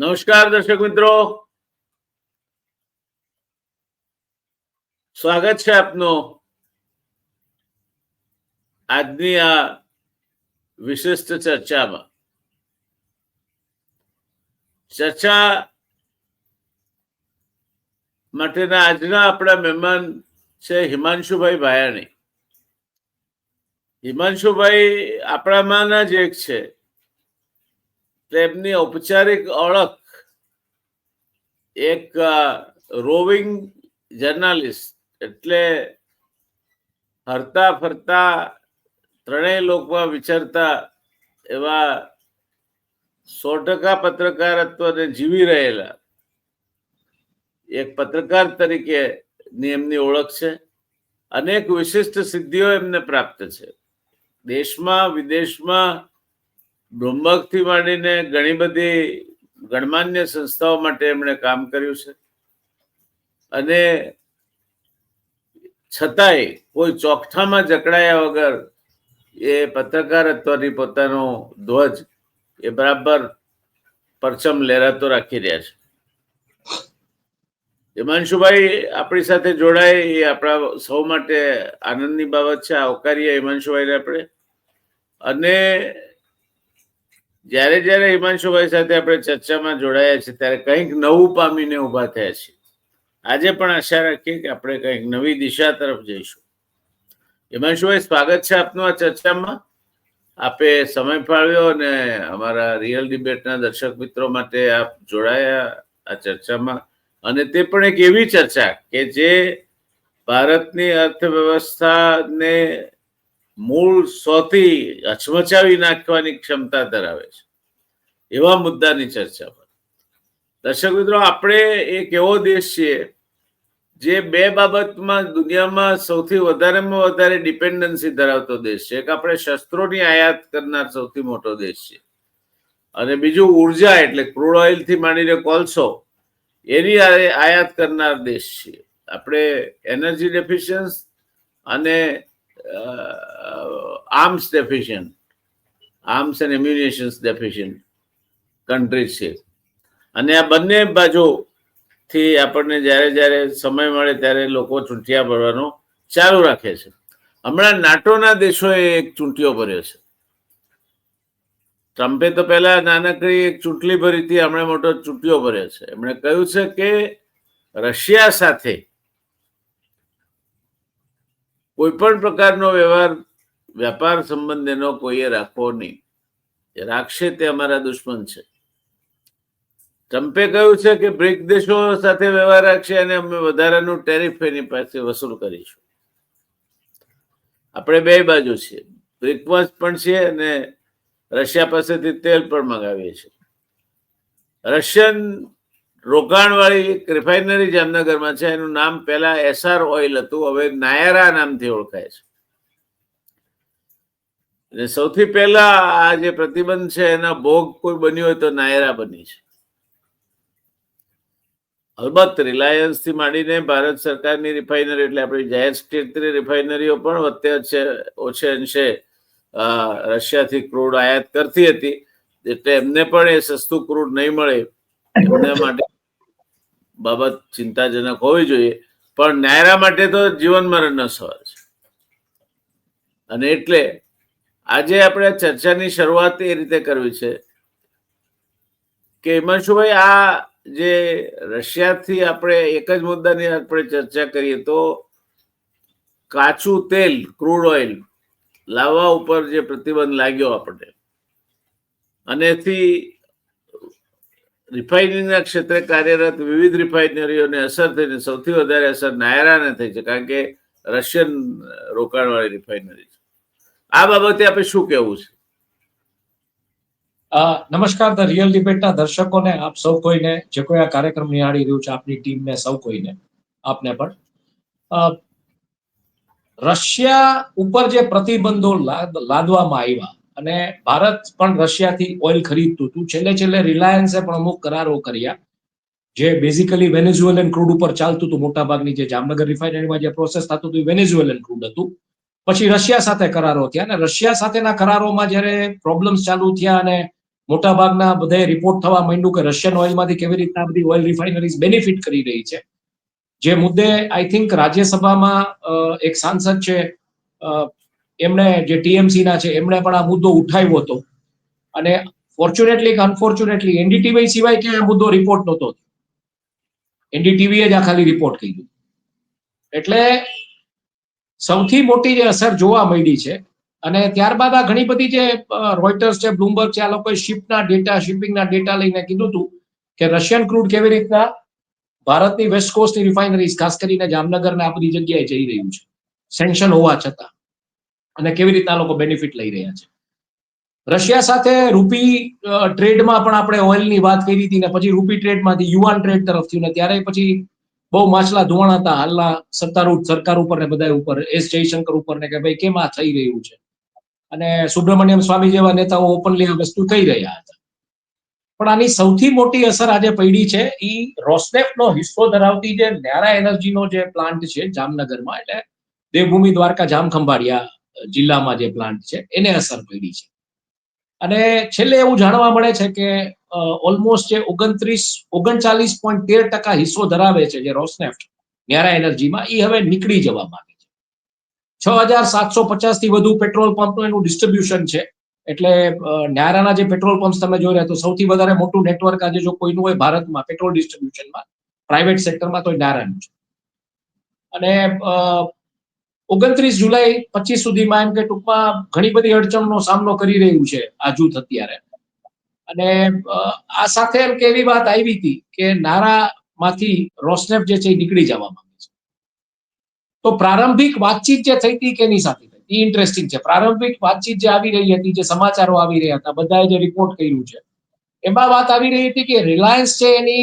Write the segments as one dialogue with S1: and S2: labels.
S1: નમસ્કાર દર્શક મિત્રો, સ્વાગત છે આપનું આજની આ વિશિષ્ટ ચર્ચામાં. ચર્ચા માટેના આજના આપણા મહેમાન છે હિમાંશુભાઈ ભાયાણી. હિમાંશુભાઈ આપણામાંના જ એક છે. તેમની ઔપચારિક ઓળખ એક રોવિંગ જર્નાલિસ્ટ, એટલે હરતા ફરતા ત્રણેય લોકમાં વિચરતા એવા 100% પત્રકારત્વને જીવી રહેલા એક પત્રકાર તરીકેની એમની ઓળખ છે. અનેક વિશિષ્ટ સિદ્ધિઓ એમને પ્રાપ્ત છે. દેશમાં વિદેશમાં બ્લુમબર્ગથી માંડીને ઘણી બધી ગણમાન્ય સંસ્થાઓ માટે એમણે કામ કર્યું છે. અને છતાંય કોઈ ચોકઠામાં જકડાયા વગર એ પત્રકારત્વની પોતાનો ધ્વજ એ બરાબર પરચમ લહેરાતો રાખી રહ્યા છે. હિમાંશુભાઈ આપણી સાથે જોડાય એ આપણા સૌ માટે આનંદની બાબત છે. આવકારીએ હિમાંશુભાઈને આપણે. અને જ્યારે જ્યારે હિમાંશુભાઈ સાથે આપણે ચર્ચામાં જોડાયા છે ત્યારે કંઈક નવું પામીને ઊભા થયા છીએ. આજે પણ આશા રાખીએ કે આપણે કંઈક નવી દિશા તરફ જઈશું. હિમાંશુભાઈ, સ્વાગત છે આપનું આ ચર્ચામાં. આપે સમય ફાળવ્યો અને અમારા રિયલ ડિબેટના દર્શક મિત્રો માટે આપ જોડાયા આ ચર્ચામાં. અને તે પણ એક એવી ચર્ચા કે જે ભારતની અર્થવ્યવસ્થાને મૂળ સોથી હચમચાવી નાખવાની ક્ષમતા ધરાવે છે એવા મુદ્દાની ચર્ચા પર. દર્શક મિત્રો, આપણે એક એવો દેશ છીએ જે બે બાબતમાં દુનિયામાં સૌથી વધારેમાં વધારે ડિપેન્ડન્સી ધરાવતો દેશ છે. એક આપણે શસ્ત્રોની આયાત કરનાર સૌથી મોટો દેશ છે, અને બીજું ઉર્જા એટલે ક્રૂડ ઓઇલથી માંડીને કોલસો એની આયાત કરનાર દેશ છે. આપણે એનર્જી ડેફિશિયન્સ અને આર્મ્સ એન્ડ એમ્યુનિશન્સ ડેફિશિયન્ટ કન્ટ્રી છે. અને આ બંને બાજુથી આપણને જ્યારે જ્યારે સમય મળે ત્યારે લોકો ચૂંટિયા ભરવાનો ચાલુ રાખે છે. હમણાં નાટોના દેશોએ એક ચૂંટીઓ ભર્યો છે. ટ્રમ્પે તો પહેલા નાનકડી એક ચૂંટણી ભરી હતી, હમણાં મોટો ચૂંટીઓ ભર્યો છે. એમણે કહ્યું છે કે રશિયા સાથે કોઈ પણ પ્રકારનો વ્યાપાર સંબંધ એનો કોઈએ રાખવો નહીં. રાખશે તે અમારા દુશ્મન છે. ટ્રમ્પે કહ્યું છે કે બ્રિક દેશો સાથે વ્યવહાર રાખશે અને અમે વધારાનું ટેરિફ એની પાસે વસૂલ કરીશું. આપણે બે બાજુ છીએ, બ્રિકમાં પણ છીએ અને રશિયા પાસેથી તેલ પણ મંગાવીએ છીએ. રશિયન રોકાણવાળી એક રિફાઇનરી જામનગરમાં છે. એનું નામ પહેલા એસઆર ઓઇલ હતું, હવે નાયરા નામથી ઓળખાય છે. અને સૌથી પહેલા આ જે પ્રતિબંધ છે એના ભોગ કોઈ બન્યો હોય તો નાયરા બની છે. અલબત્ત રિલાયન્સથી માંડીને ભારત સરકારની રિફાઇનરી એટલે આપણી જાહેર ક્ષેત્રીય રિફાઇનરીઓ પણ ઓછે અંશે રશિયાથી ક્રૂડ આયાત કરતી હતી, એટલે એમને પણ એ સસ્તું ક્રૂડ નહીં મળે એમના માટે બાબત ચિંતાજનક હોવી જોઈએ. પણ નાયરા માટે તો જીવન મરણનો સવાલ છે. અને એટલે આજે આપણે ચર્ચાની શરૂઆત એ રીતે કરવી છે કે હિમાંશુભાઈ, આ જે રશિયાથી આપણે એક જ મુદ્દાની આપણે ચર્ચા કરીએ તો કાચું તેલ, ક્રૂડ ઓઇલ લાવવા ઉપર જે પ્રતિબંધ લાગ્યો આપણે, અને એથી રિફાઇનિંગના ક્ષેત્રે કાર્યરત વિવિધ રિફાઇનરીઓને અસર થઈને સૌથી વધારે અસર નાયરાને થઈ છે, કારણ કે રશિયન રોકાણવાળી રિફાઇનરી છે. આ બાબતે આપણે શું કહેવું છે?
S2: નમસ્કાર ધ રિયલ ડિબેટના દર્શકોને, આપ સૌ કોઈને, જે કોઈ આ કાર્યક્રમ નિહાળી રહ્યું છે, આપની ટીમને, સૌ કોઈને, આપને પણ. રશિયા ઉપર જે પ્રતિબંધો લાદવામાં આવ્યા અને ભારત પણ રશિયાથી ઓઇલ ખરીદતું હતું. છેલ્લે રિલાયન્સે પણ અમુક કરારો કર્યા જે બેઝિકલી વેનેઝુએલન ક્રૂડ ઉપર ચાલતું હતું. મોટાભાગની જે જામનગર રિફાઇનરીમાં જે પ્રોસેસ થતું હતું એ વેનેઝુએલન ક્રૂડ હતું. પછી રશિયા સાથે કરારો થયા અને રશિયા સાથેના કરારોમાં જ્યારે પ્રોબ્લેમ્સ ચાલુ થયા અને મોટા ભાગના બધા રિપોર્ટ થવા માંડ્યું કે રશિયન ઓઇલમાંથી કેવી રીતના બધી ઓઇલ રિફાઇનરીઝ બેનિફિટ કરી રહી છે. જે મુદ્દે આઈ થિંક રાજ્યસભામાં એક સાંસદ છે, એમણે જે ટીએમસી ના છે એમણે પણ આ મુદ્દો ઉઠાવ્યો હતો, અને ફોર્ચ્યુનેટલી કે અનફોર્ચ્યુનેટલી એનડીટીવી સિવાય ક્યાંય આ મુદ્દો રિપોર્ટ નહોતો. એનડીટીવીએ જ આ ખાલી રિપોર્ટ કર્યું. એટલે સૌથી મોટી જે અસર જોવા મળી છે. અને ત્યારબાદ આ ઘણી બધી જે રોયટર્સ છે, બ્લુમબર્ગ છે, આ લોકોએ શિપિંગના ડેટા લઈને કીધું હતું કે રશિયન ક્રૂડ કેવી રીતના ભારતની વેસ્ટ કોસ્ટની રિફાઇનરીઝ ખાસ કરીને જામનગર ને આ બધી જગ્યાએ જઈ રહ્યું છે સેન્કશન હોવા છતાં, અને કેવી રીતના લોકો બેનિફિટ લઈ રહ્યા છે. રશિયા સાથે રૂપી ટ્રેડમાં પણ આપણે ઓઇલની વાત કરી હતી, ને પછી રૂપી ટ્રેડમાંથી યુઆન ટ્રેડ તરફ થયું, ને ત્યારે પછી બહુ માછલા ધોવાણા હતા હાલના સત્તારૂઢ સરકાર ઉપર ને બધા ઉપર, એસ જયશંકર ઉપર ને, કે ભાઈ કેમ આ થઈ રહ્યું છે. અને સુબ્રમણ્યમ સ્વામી જેવા નેતાઓ ઓપનલી આ વસ્તુ કહી રહ્યા હતા. પણ આની સૌથી મોટી અસર આજે પડી છે એ રોસનેફ્ટનો હિસ્સો ધરાવતી જે ન્યારા એનર્જીનો જે પ્લાન્ટ છે જામનગરમાં, એટલે દેવભૂમિ દ્વારકા જામખંભાળિયા જિલ્લામાં જે પ્લાન્ટ છે એને અસર પડી છે. અને છેલ્લે એવું જાણવા મળે છે કે ઓલમોસ્ટ જે 39.13% હિસ્સો ધરાવે છે જે રોસનેફ્ટ ન્યારા એનર્જીમાં, એ હવે નીકળી જવા માંગે છે. 6,750 થી વધુ પેટ્રોલ પંપનું એનું ડિસ્ટ્રીબ્યુશન છે. એટલે ન્યારાના જે પેટ્રોલ પંપ તમે જોઈ રહ્યા તો સૌથી વધારે મોટું નેટવર્ક આજે જો કોઈનું હોય ભારતમાં પેટ્રોલ ડિસ્ટ્રીબ્યુશનમાં, પ્રાઇવેટ સેક્ટરમાં, તો ન્યારાનું છે. અને 29 જુલાઈ 25 સુધીમાં એમ કે ટૂંકમાં ઘણી બધી અડચણનો સામનો કરી રહ્યું છે આ જૂથ અત્યારે. અને આ સાથે એમ કે એવી વાત આવી હતી કે નારામાંથી રોસનેફ્ટ જે છે એ નીકળી જવા માંગે છે. તો પ્રારંભિક વાતચીત જે થઈ હતી કેની સાથે થઈ, એ ઇન્ટરેસ્ટિંગ છે. પ્રારંભિક વાતચીત જે આવી રહી હતી, જે સમાચારો આવી રહ્યા હતા, બધાએ જે રિપોર્ટ કર્યું છે એમાં વાત આવી રહી હતી કે રિલાયન્સ છે એની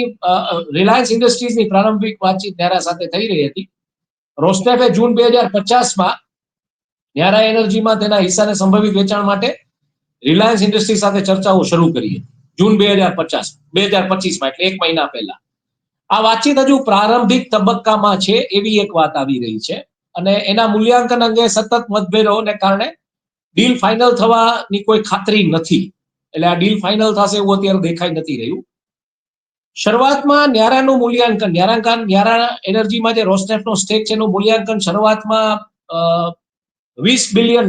S2: રિલાયન્સ ઇન્ડસ્ટ્રીઝની પ્રારંભિક વાતચીત ન્યારા સાથે થઈ રહી હતી. રોસનેફે જૂન 2050માં ન્યારા એનર્જીમાં તેના હિસ્સાને સંભવિત વેચાણ માટે રિલાયન્સ ઇન્ડસ્ટ્રી સાથે ચર્ચાઓ શરૂ કરી હતી જૂન 2025માં, એટલે 1 મહિના પહેલા. આ વાતચીત હજુ પ્રારંભિક તબક્કામાં છે એવી એક વાત આવી રહી છે. અને એના મૂલ્યાંકન અંગે સતત મતભેદોને કારણે ડીલ ફાઇનલ થવાની કોઈ ખાતરી નથી. એટલે આ ડીલ ફાઇનલ થશે એવું અત્યારે દેખાઈ નથી રહ્યું. શરૂઆતમાં ન્યારાનું મૂલ્યાંકન, ન્યારા એનર્જીમાં જે રોસનેફ્ટનો સ્ટેક છે એનું મૂલ્યાંકન શરૂઆતમાં $20 બિલિયન,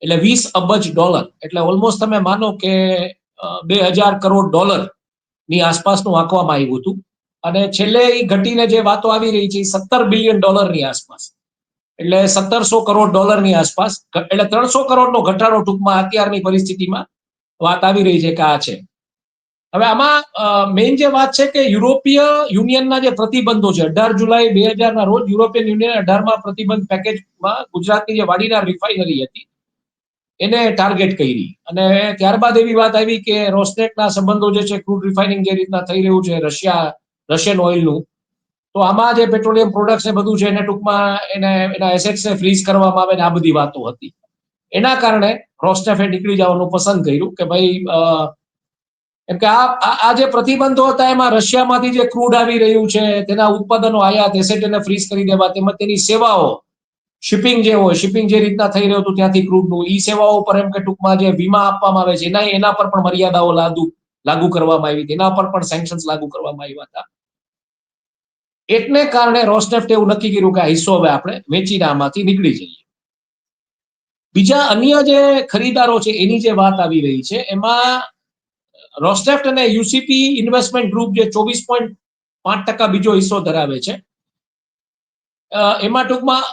S2: એટલે 20 અબજ ડોલર, એટલે ઓલમોસ્ટ તમે માનો કે $2,000 કરોડ ની આસપાસનું આંકવામાં આવ્યું હતું. અને છેલ્લે એ ઘટીને જે વાતો આવી રહી છે $17 બિલિયન ની આસપાસ, એટલે $1,700 કરોડ ની આસપાસ, એટલે 300 કરોડનો ઘટાડો ટૂંકમાં અત્યારની પરિસ્થિતિમાં વાત આવી રહી છે કે આ છે. હવે આમાં મેઇન જે વાત છે કે યુરોપીય યુનિયનના જે પ્રતિબંધો છે, 18 જુલાઈ 2000 રોજ યુરોપિયન યુનિયન 18મા પ્રતિબંધ પેકેજમાં ગુજરાતની જે વાડીનાર રિફાઇનરી હતી એને ટાર્ગેટ કરી. અને ત્યારબાદ એવી વાત આવી કે રોસનેફ્ટના સંબંધો જે છે ક્રૂડ રિફાઇનિંગ જે રીતના થઈ રહ્યું છે રશિયન ઓઇલનું, તો આમાં જે પેટ્રોલિયમ પ્રોડક્ટ્સ ને બધું છે એને ટૂંકમાં એના એસેટ્સને ફ્રીઝ કરવામાં આવે ને આ બધી વાતો હતી. એના કારણે રોસનેફે નીકળી જવાનું પસંદ કર્યું કે ભાઈ એમ કે આ જે પ્રતિબંધો હતા એમાં રશિયામાંથી જે ક્રૂડ આવી રહ્યું છે તેના ઉત્પાદનો આયાત, એસેટ એને ફ્રીઝ કરી દેવા, તેમજ તેની સેવાઓ, શિપિંગ જે હોય, શિપિંગ જે રીતના થઈ રહ્યું હતું ત્યાંથી ક્રૂડનું, ઈ સેવાઓ પર એમ કે ટૂંકમાં જે વીમા આપવામાં આવે છે એના પર પણ મર્યાદાઓ લાગુ કરવામાં આવી હતી, એના પર પણ સેન્કશન્સ લાગુ કરવામાં આવ્યા હતા. એટલે કારણે રોસનેફ્ટે એવું નક્કી કર્યું કે આ હિસ્સો હવે આપણે વેચીને આમાંથી નીકળી જઈએ. બીજા અન્ય જે ખરીદારો છે એની જે વાત આવી રહી છે એમાં રોસનેફ્ટ અને યુસીપી ઇન્વેસ્ટમેન્ટ ગ્રુપ જે 24.5% બીજો હિસ્સો ધરાવે છે, એમાં ટૂંકમાં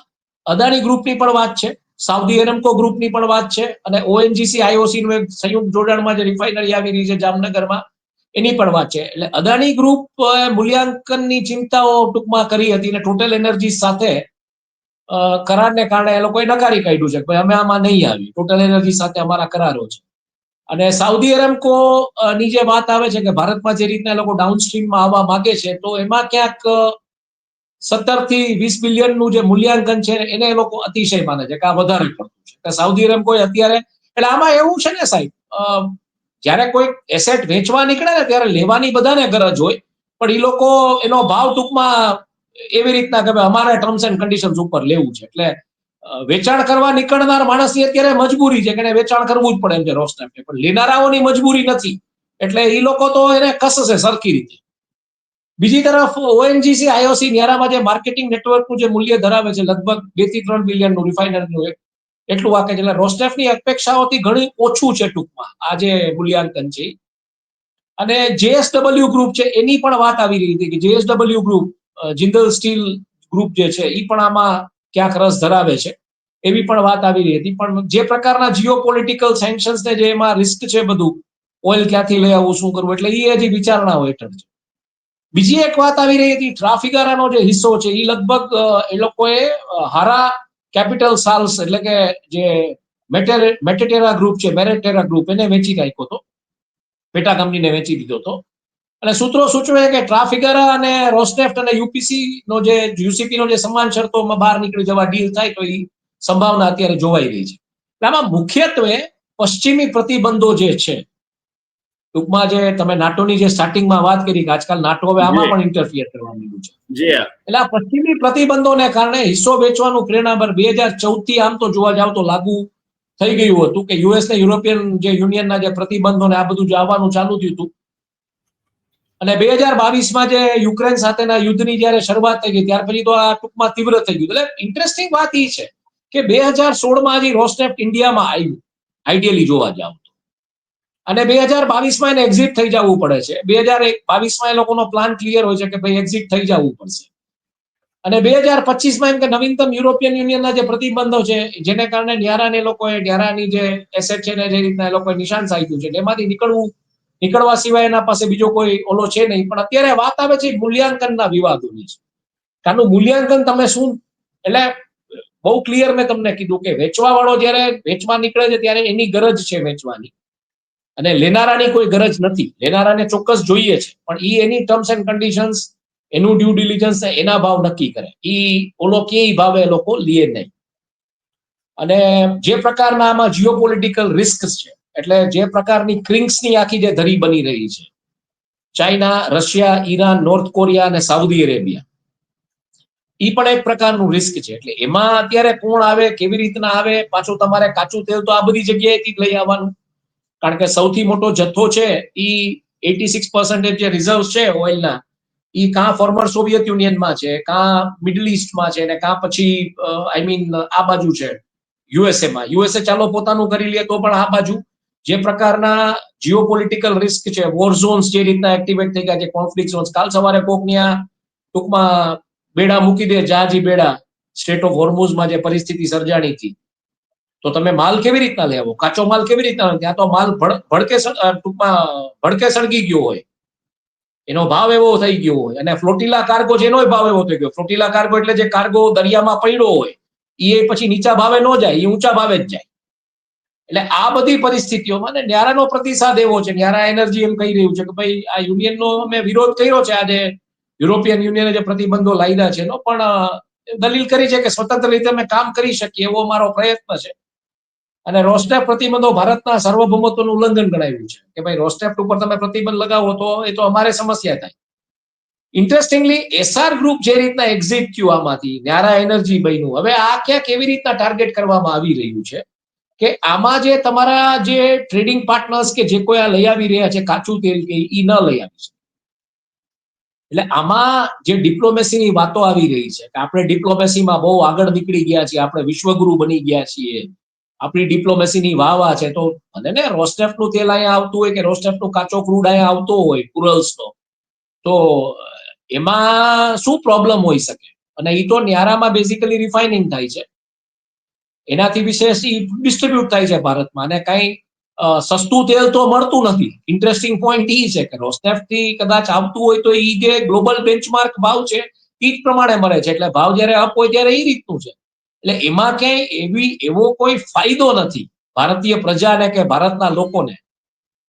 S2: અદાણી ગ્રુપની પણ વાત છે, સાઉદી એરમકો ગ્રુપની પણ વાત છે, અને ઓએનજીસી આઈઓસી નું એક સંયુક્ત જોડાણમાં જે રિફાઇનરી આવી રહી છે જામનગરમાં એની પણ વાત છે. એટલે અદાણી ગ્રુપ મૂલ્યાંકનની ચિંતાઓ ટૂંકમાં કરી હતી અને ટોટલ એનર્જી સાથે કરારને કારણે એ લોકોએ નકારી કાઢ્યું છે કે ભાઈ અમે આમાં નહીં આવી, ટોટલ એનર્જી સાથે અમારા કરારો છે. અને સાઉદી એરમકો ની જે વાત આવે છે કે ભારતમાં જે રીતના એ લોકો ડાઉનસ્ટ્રીમમાં આવવા માંગે છે, તો એમાં ક્યાંક 17 થી 20 બિલિયનનું જે મૂલ્યાંકન છે એને એ લોકો અતિશય માને છે કે આ વધારે પડતું છે. સાઉદી એરમકો અત્યારે, એટલે આમાં એવું છે ને સાહેબ, જ્યારે કોઈ એસેટ વેચવા નીકળે ને ત્યારે લેવાની બધાને ગરજ હોય, પણ એ લોકો એનો ભાવ ટૂંકમાં એવી રીતના કે અમારે ટર્મ્સ એન્ડ કન્ડિશન્સ ઉપર લેવું છે. એટલે વેચાણ કરવા નીકળનાર માણસની અત્યારે મજબૂરી છે કે એને વેચાણ કરવું જ પડે એમ છે રોસ્નેફ્ટને, પણ લેનારાઓની મજબૂરી નથી, એટલે એ લોકો તો એને કસશે સરખી રીતે. બીજી તરફ ઓએનજીસી આઈઓસી ન્યારામાં જે માર્કેટિંગ નેટવર્કનું જે મૂલ્ય ધરાવે છે લગભગ 2 થી 3 બિલિયનનું રિફાઇનરીનું એટલું વાકે છે, એટલે રોસ્નેફ્ટની અપેક્ષાઓથી ઘણી ઓછું છે ટૂંકમાં આ જે મૂલ્યાંકન છે. અને જેએસડબલ્યુ ગ્રુપ છે એની પણ વાત આવી રહી હતી કે JSW group, Jindal steel group જે છે એ પણ આમાં ક્યાંક રસ ધરાવે છે એવી પણ વાત આવી રહી હતી. પણ જે પ્રકારના જીઓ પોલિટિકલ સેન્કશન્સ ને જે એમાં રિસ્ક છે બધું, ઓઇલ ક્યાંથી લઈ આવવું, શું કરવું, એટલે એ હજી વિચારણાઓ હેઠળ છે. બીજી એક વાત આવી રહી હતી, ટ્રાફિગારાનો જે હિસ્સો છે એ લગભગ એ લોકોએ હારા કેપિટલ સાલ્સ એટલે કે જે મેટેટેરા ગ્રુપ છે, મેરેટેરા ગ્રુપ, એને વેચી નાખ્યો હતો, પેટા કંપનીને વેચી દીધો હતો. અને સૂત્રો સૂચવે કે ટ્રાફિગારા અને રોસ્નેફ્ટ અને યુપીસી નો જે યુસીપી નો જે સમાન શરતોમાં બહાર નીકળી જવા ડીલ થાય તો એ સંભાવના અત્યારે જોવાઈ રહી છે. આમાં મુખ્યત્વે પશ્ચિમી પ્રતિબંધો જે છે, ટૂંકમાં જે તમે નાટોની જે સ્ટાર્ટિંગમાં વાત કરી કે આજકાલ નાટો હવે આમાં પણ ઇન્ટરફિયર કરવા માંડ્યું છે, એટલે આ પશ્ચિમી પ્રતિબંધોને કારણે હિસ્સો વેચવાનું પ્રેરણાભર 2014 થી આમ તો જોવા જાવ તો લાગુ થઈ ગયું હતું કે યુએસ ને યુરોપિયન જે યુનિયનના જે પ્રતિબંધોને આ બધું જે આવવાનું ચાલુ થયું હતું. અને 2022માં જે યુક્રેન સાથેના યુદ્ધની જયારે શરૂઆત થઈ ગઈ ત્યાર પછી તો આ ટૂંકમાં તીવ્ર થઈ ગયું. એટલે ઇન્ટરેસ્ટિંગ વાત એ છે કે 2016માં હજી રોસ્નેફ્ટ ઇન્ડિયામાં આવ્યું આઈડિયલી જોવા જાવ તો, અને 2022માં એને એક્ઝિટ થઈ જવું પડે છે. 2022માં એ લોકોનો પ્લાન ક્લિયર હોય છે કે ભાઈ એક્ઝિટ થઈ જવું પડશે. અને 2025માં એમ કે નવીનતમ યુરોપિયન યુનિયનના જે પ્રતિબંધો છે જેને કારણે ન્યારાને લોકોએ ન્યારાની જે એસેટ છે ને જે રીતના એ લોકોએ નિશાન સાધ્યું છે એમાંથી નીકળવા સિવાય એના પાસે બીજો કોઈ ઓલો છે નહીં. પણ અત્યારે વાત આવે છે મૂલ્યાંકનના વિવાદોની છે. આનું મૂલ્યાંકન તમે શું, એટલે બહુ ક્લિયર મેં તમને કીધું કે વેચવા વાળો જયારે વેચવા નીકળે છે ત્યારે એની ગરજ છે વેચવાની, અને લેનારાની કોઈ ગરજ નથી. લેનારાને ચોક્કસ જોઈએ છે પણ એની ટર્મ્સ એન્ડ કન્ડિશન્સ, એનું ડ્યુ ડિલિજન્સ એના ભાવ નક્કી કરે, ઓલો કે ભાવે એ લોકો લે નહીં. અને જે પ્રકારના આમાં જીઓપોલિટિકલ રિસ્ક છે, એટલે જે પ્રકારની ક્રિંક્સની આખી જે ધરી બની રહી છે, China, Russia, Iran, North Korea અને સાઉદી અરેબિયા, એ પણ એક પ્રકારનું રિસ્ક છે. એટલે એમાં અત્યારે કોણ આવે, કેવી રીતના આવે, પાછું તમારે કાચું તેલ તો આ બધી જગ્યાએથી લઈ આવવાનું, કારણ કે સૌથી મોટો જથ્થો છે એ 86% જે રિઝર્વ છે ઓઇલના, એ કાં ફોર્મર સોવિયત યુનિયનમાં છે, કાં મિડલ ઈસ્ટમાં છે, ને કાં પછી આ બાજુ છે યુએસએમાં. યુએસએ ચાલો પોતાનું કરી લે તો પણ આ બાજુ જે પ્રકારના જીઓપોલિટિકલ રિસ્ક છે, વોર ઝોન્સ જે રીતના એક્ટિવેટ થઈ ગયા છે, કોન્ફ્લિક્ટ ઝોન્સ, કાલ સવારે કોકની આ ટૂંકમાં બેડા મૂકી દે, જહાજી બેડા સ્ટેટ ઓફ હોર્મુઝમાં જે પરિસ્થિતિ સર્જાણી હતી, તો તમે માલ કેવી રીતના લેવો, કાચો માલ કેવી રીતના, ત્યાં તો માલ ભડકે સળગી ગયો હોય, એનો ભાવ એવો થઈ ગયો હોય, અને ફ્લોટિલા કાર્ગો છે એનો ભાવ એવો થઈ ગયો. ફ્લોટિલા કાર્ગો એટલે જે કાર્ગો દરિયામાં પડ્યો હોય એ પછી નીચા ભાવે ન જાય, એ ઊંચા ભાવે જ જાય. એટલે આ બધી પરિસ્થિતિઓમાં ને ન્યારાનો પ્રતિસાદ એવો છે, ન્યારા એનર્જી એમ કહી રહ્યું છે કે ભાઈ આ યુનિયનનો અમે વિરોધ કર્યો છે, આજે યુરોપિયન યુનિયને જે પ્રતિબંધો લાવ્યા છે એનો, પણ દલીલ કરી છે કે સ્વતંત્ર રીતે અમે કામ કરી શકીએ એવો મારો પ્રયત્ન છે. અને રોસ્નેફ્ટ પ્રતિબંધો ભારતના સાર્વભૌમત્વનું ઉલ્લંઘન ગણાવ્યું છે કે ભાઈ રોસ્નેફ્ટ ઉપર તમે પ્રતિબંધ લગાવો તો એ તો અમારે સમસ્યા થાય. ઇન્ટરેસ્ટિંગલી એસઆર ગ્રુપ જે રીતના એક્ઝિટ થયું આમાંથી, ન્યારા એનર્જી બન્યું, હવે આ ક્યાં કેવી રીતના ટાર્ગેટ કરવામાં આવી રહ્યું છે કે આમાં જે તમારા જે ટ્રેડિંગ પાર્ટનર્સ કે જે કોઈ આ લઈ આવી રહ્યા છે કાચું તેલ કે એ ન લઈ આવી શકે. એટલે આમાં જે ડિપ્લોમેસીની વાતો આવી રહી છે કે આપણે ડિપ્લોમેસીમાં બહુ આગળ નીકળી ગયા છીએ, આપણે વિશ્વગુરુ બની ગયા છીએ, આપણી ડિપ્લોમેસીની વાહ છે, તો અને ને રોસ્નેફ્ટનું તેલ અહીંયા આવતું હોય કે રોસ્નેફ્ટનું કાચો ક્રૂડ અહીંયા આવતો હોય પુરલ્સનો, તો એમાં શું પ્રોબ્લેમ હોઈ શકે? અને એ તો ન્યારામાં બેઝિકલી રિફાઇનિંગ થાય છે, એનાથી વિશેષ ડિસ્ટ્રીબ્યુટ થાય છે ભારતમાં, અને કઈ સસ્તું તેલ તો મળતું નથી. ઇન્ટરેસ્ટિંગ પોઈન્ટ એ છે કે રોસ્નેફ્ટ થી કદાચ આવતું હોય તો એ જે ગ્લોબલ બેન્ચમાર્ક ભાવ છે એ જ પ્રમાણે મળે છે, એટલે ભાવ જયારે અપ હોય ત્યારે એ રીતનું છે. એટલે એમાં ક્યાંય એવો કોઈ ફાયદો નથી ભારતીય પ્રજાને કે ભારતના લોકોને.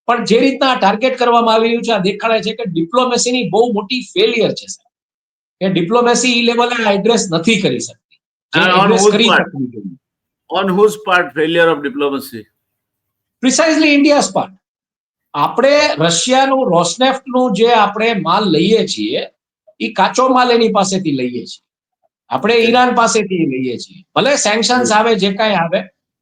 S2: પણ જે રીતના ટાર્ગેટ કરવામાં આવી રહ્યું છે આ દેખાડે છે કે ડિપ્લોમેસીની બહુ મોટી ફેલિયર છે, કે ડિપ્લોમેસી એ લેવલે એડ્રેસ નથી કરી શકતી જે એડ્રેસ કરી શકવી જોઈએ.
S1: On whose part failure of diplomacy?
S2: Precisely India's part. આપણે રશિયાનું રોસ્નેફ્ટનું જે આપણે માલ લઈએ છીએ એ કાચો માલ એની પાસેથી લઈએ છીએ, આપણે ઈરાન પાસેથી લઈએ છીએ, ભલે સેન્કશન્સ આવે જે કાંઈ આવે,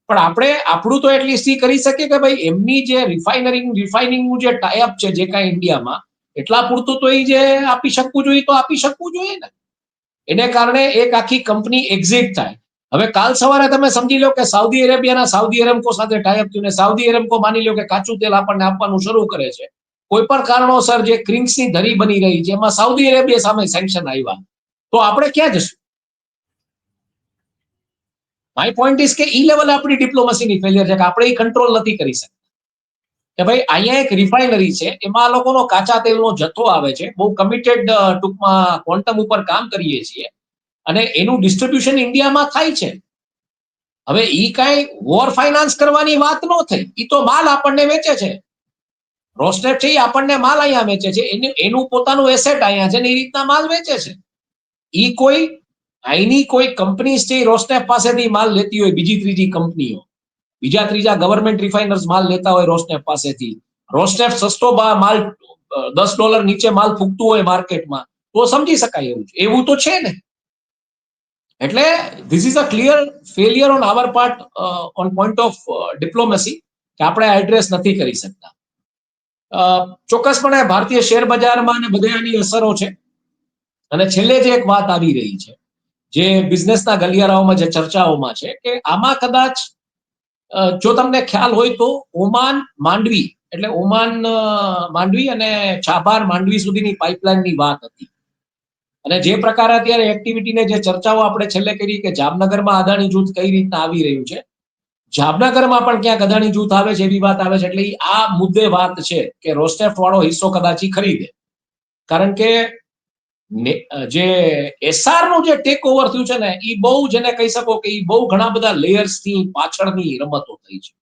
S2: પણ આપણે આપણું તો એટલીસ્ટ કરી શકીએ કે ભાઈ એમની જે રિફાઇનિંગનું જે ટાઈઅપ છે જે કાંઈ ઇન્ડિયામાં, એટલા પૂરતું તો એ જે આપી શકવું જોઈએ તો આપી શકવું જોઈએ ને. એને કારણે એક આખી કંપની એક્ઝિટ થાય. હવે કાલ સવારે તમે સમજી લો કે સાઉદી અરેબિયાના સાઉદી એરેમકો સાથે ટાઈઅપ થયું ને સાઉદી એરેમકો માની લો કે કાચું તેલ આપણને આપવાનું શરૂ કરે છે, કોઈ પણ કારણોસર જે ક્રિંગ્સની ધરી બની રહી છે એમાં સાઉદી અરેબિયા સામે સેન્કશન આવ્યા, તો આપણે ક્યાં જશું? માય પોઈન્ટ ઇઝ કે ઈ લેવલે આપણી ડિપ્લોમસીની ફેલિયર છે કે આપણે એ કંટ્રોલ નથી કરી શકતા. કે ભાઈ અહીંયા એક રિફાઇનરી છે, એમાં લોકોનો કાચા તેલનો જથ્થો આવે છે, બહુ કમિટેડ ટૂંકમાં ક્વોન્ટમ ઉપર કામ કરીએ છીએ, અને એનું ડિસ્ટ્રીબ્યુશન ઇન્ડિયામાં થાય છે. હવે ઈ કાંઈ વોર ફાઇનાન્સ કરવાની વાત ન થઈ, ઈ તો માલ આપણને વેચે છે. રોસ્ટેફ છે એ આપણને માલ અહીંયા વેચે છે, એનું પોતાનું એસેટ અહીંયા છે ને એ રીતના માલ વેચે છે. ઈ કોઈ અહીંની કોઈ કંપની છે રોસ્ટેફ પાસેથી માલ લેતી હોય, બીજી ત્રીજી કંપનીઓ, બીજા ત્રીજા ગવર્મેન્ટ રિફાઇનર્સ માલ લેતા હોય રોસ્ટેફ પાસેથી, રોસ્ટેફ સસ્તો માલ $10 નીચે માલ ફૂંકતું હોય માર્કેટમાં, તો સમજી શકાય એવું તો છે ને. એટલે this is a clear failure on our part on point of diplomacy કે આપણે એડ્રેસ નથી કરી શકતા. ચોક્કસપણે ભારતીય શેર બજારમાં અને બધે આની અસરો છે. અને છેલ્લે જે એક વાત આવી રહી છે, જે બિઝનેસના ગલિયારાઓમાં જે ચર્ચાઓમાં છે, કે આમાં કદાચ જો તમને ખ્યાલ હોય તો ઓમાન માંડવી એટલે ઓમાન માંડવી અને ચાબાર માંડવી સુધીની પાઇપલાઇનની વાત હતી. અને જે પ્રકારે અત્યારે એક્ટિવિટીને જે ચર્ચાઓ આપણે છેલ્લે કરી કે જામનગરમાં અદાણી જૂથ કઈ રીતના આવી રહ્યું છે, જામનગરમાં પણ ક્યાંક અદાણી જૂથ આવે છે એવી વાત આવે છે. એટલે આ મુદ્દે વાત છે કે રોસ્ટેફ વાળો હિસ્સો કદાચ ખરીદે, કારણ કે જે એસઆર નું જે ટેક ઓવર થયું છે ને, એ બહુ જેને કહી શકો કે એ બહુ ઘણા બધા લેયર્સની પાછળની રમતો થઈ છે.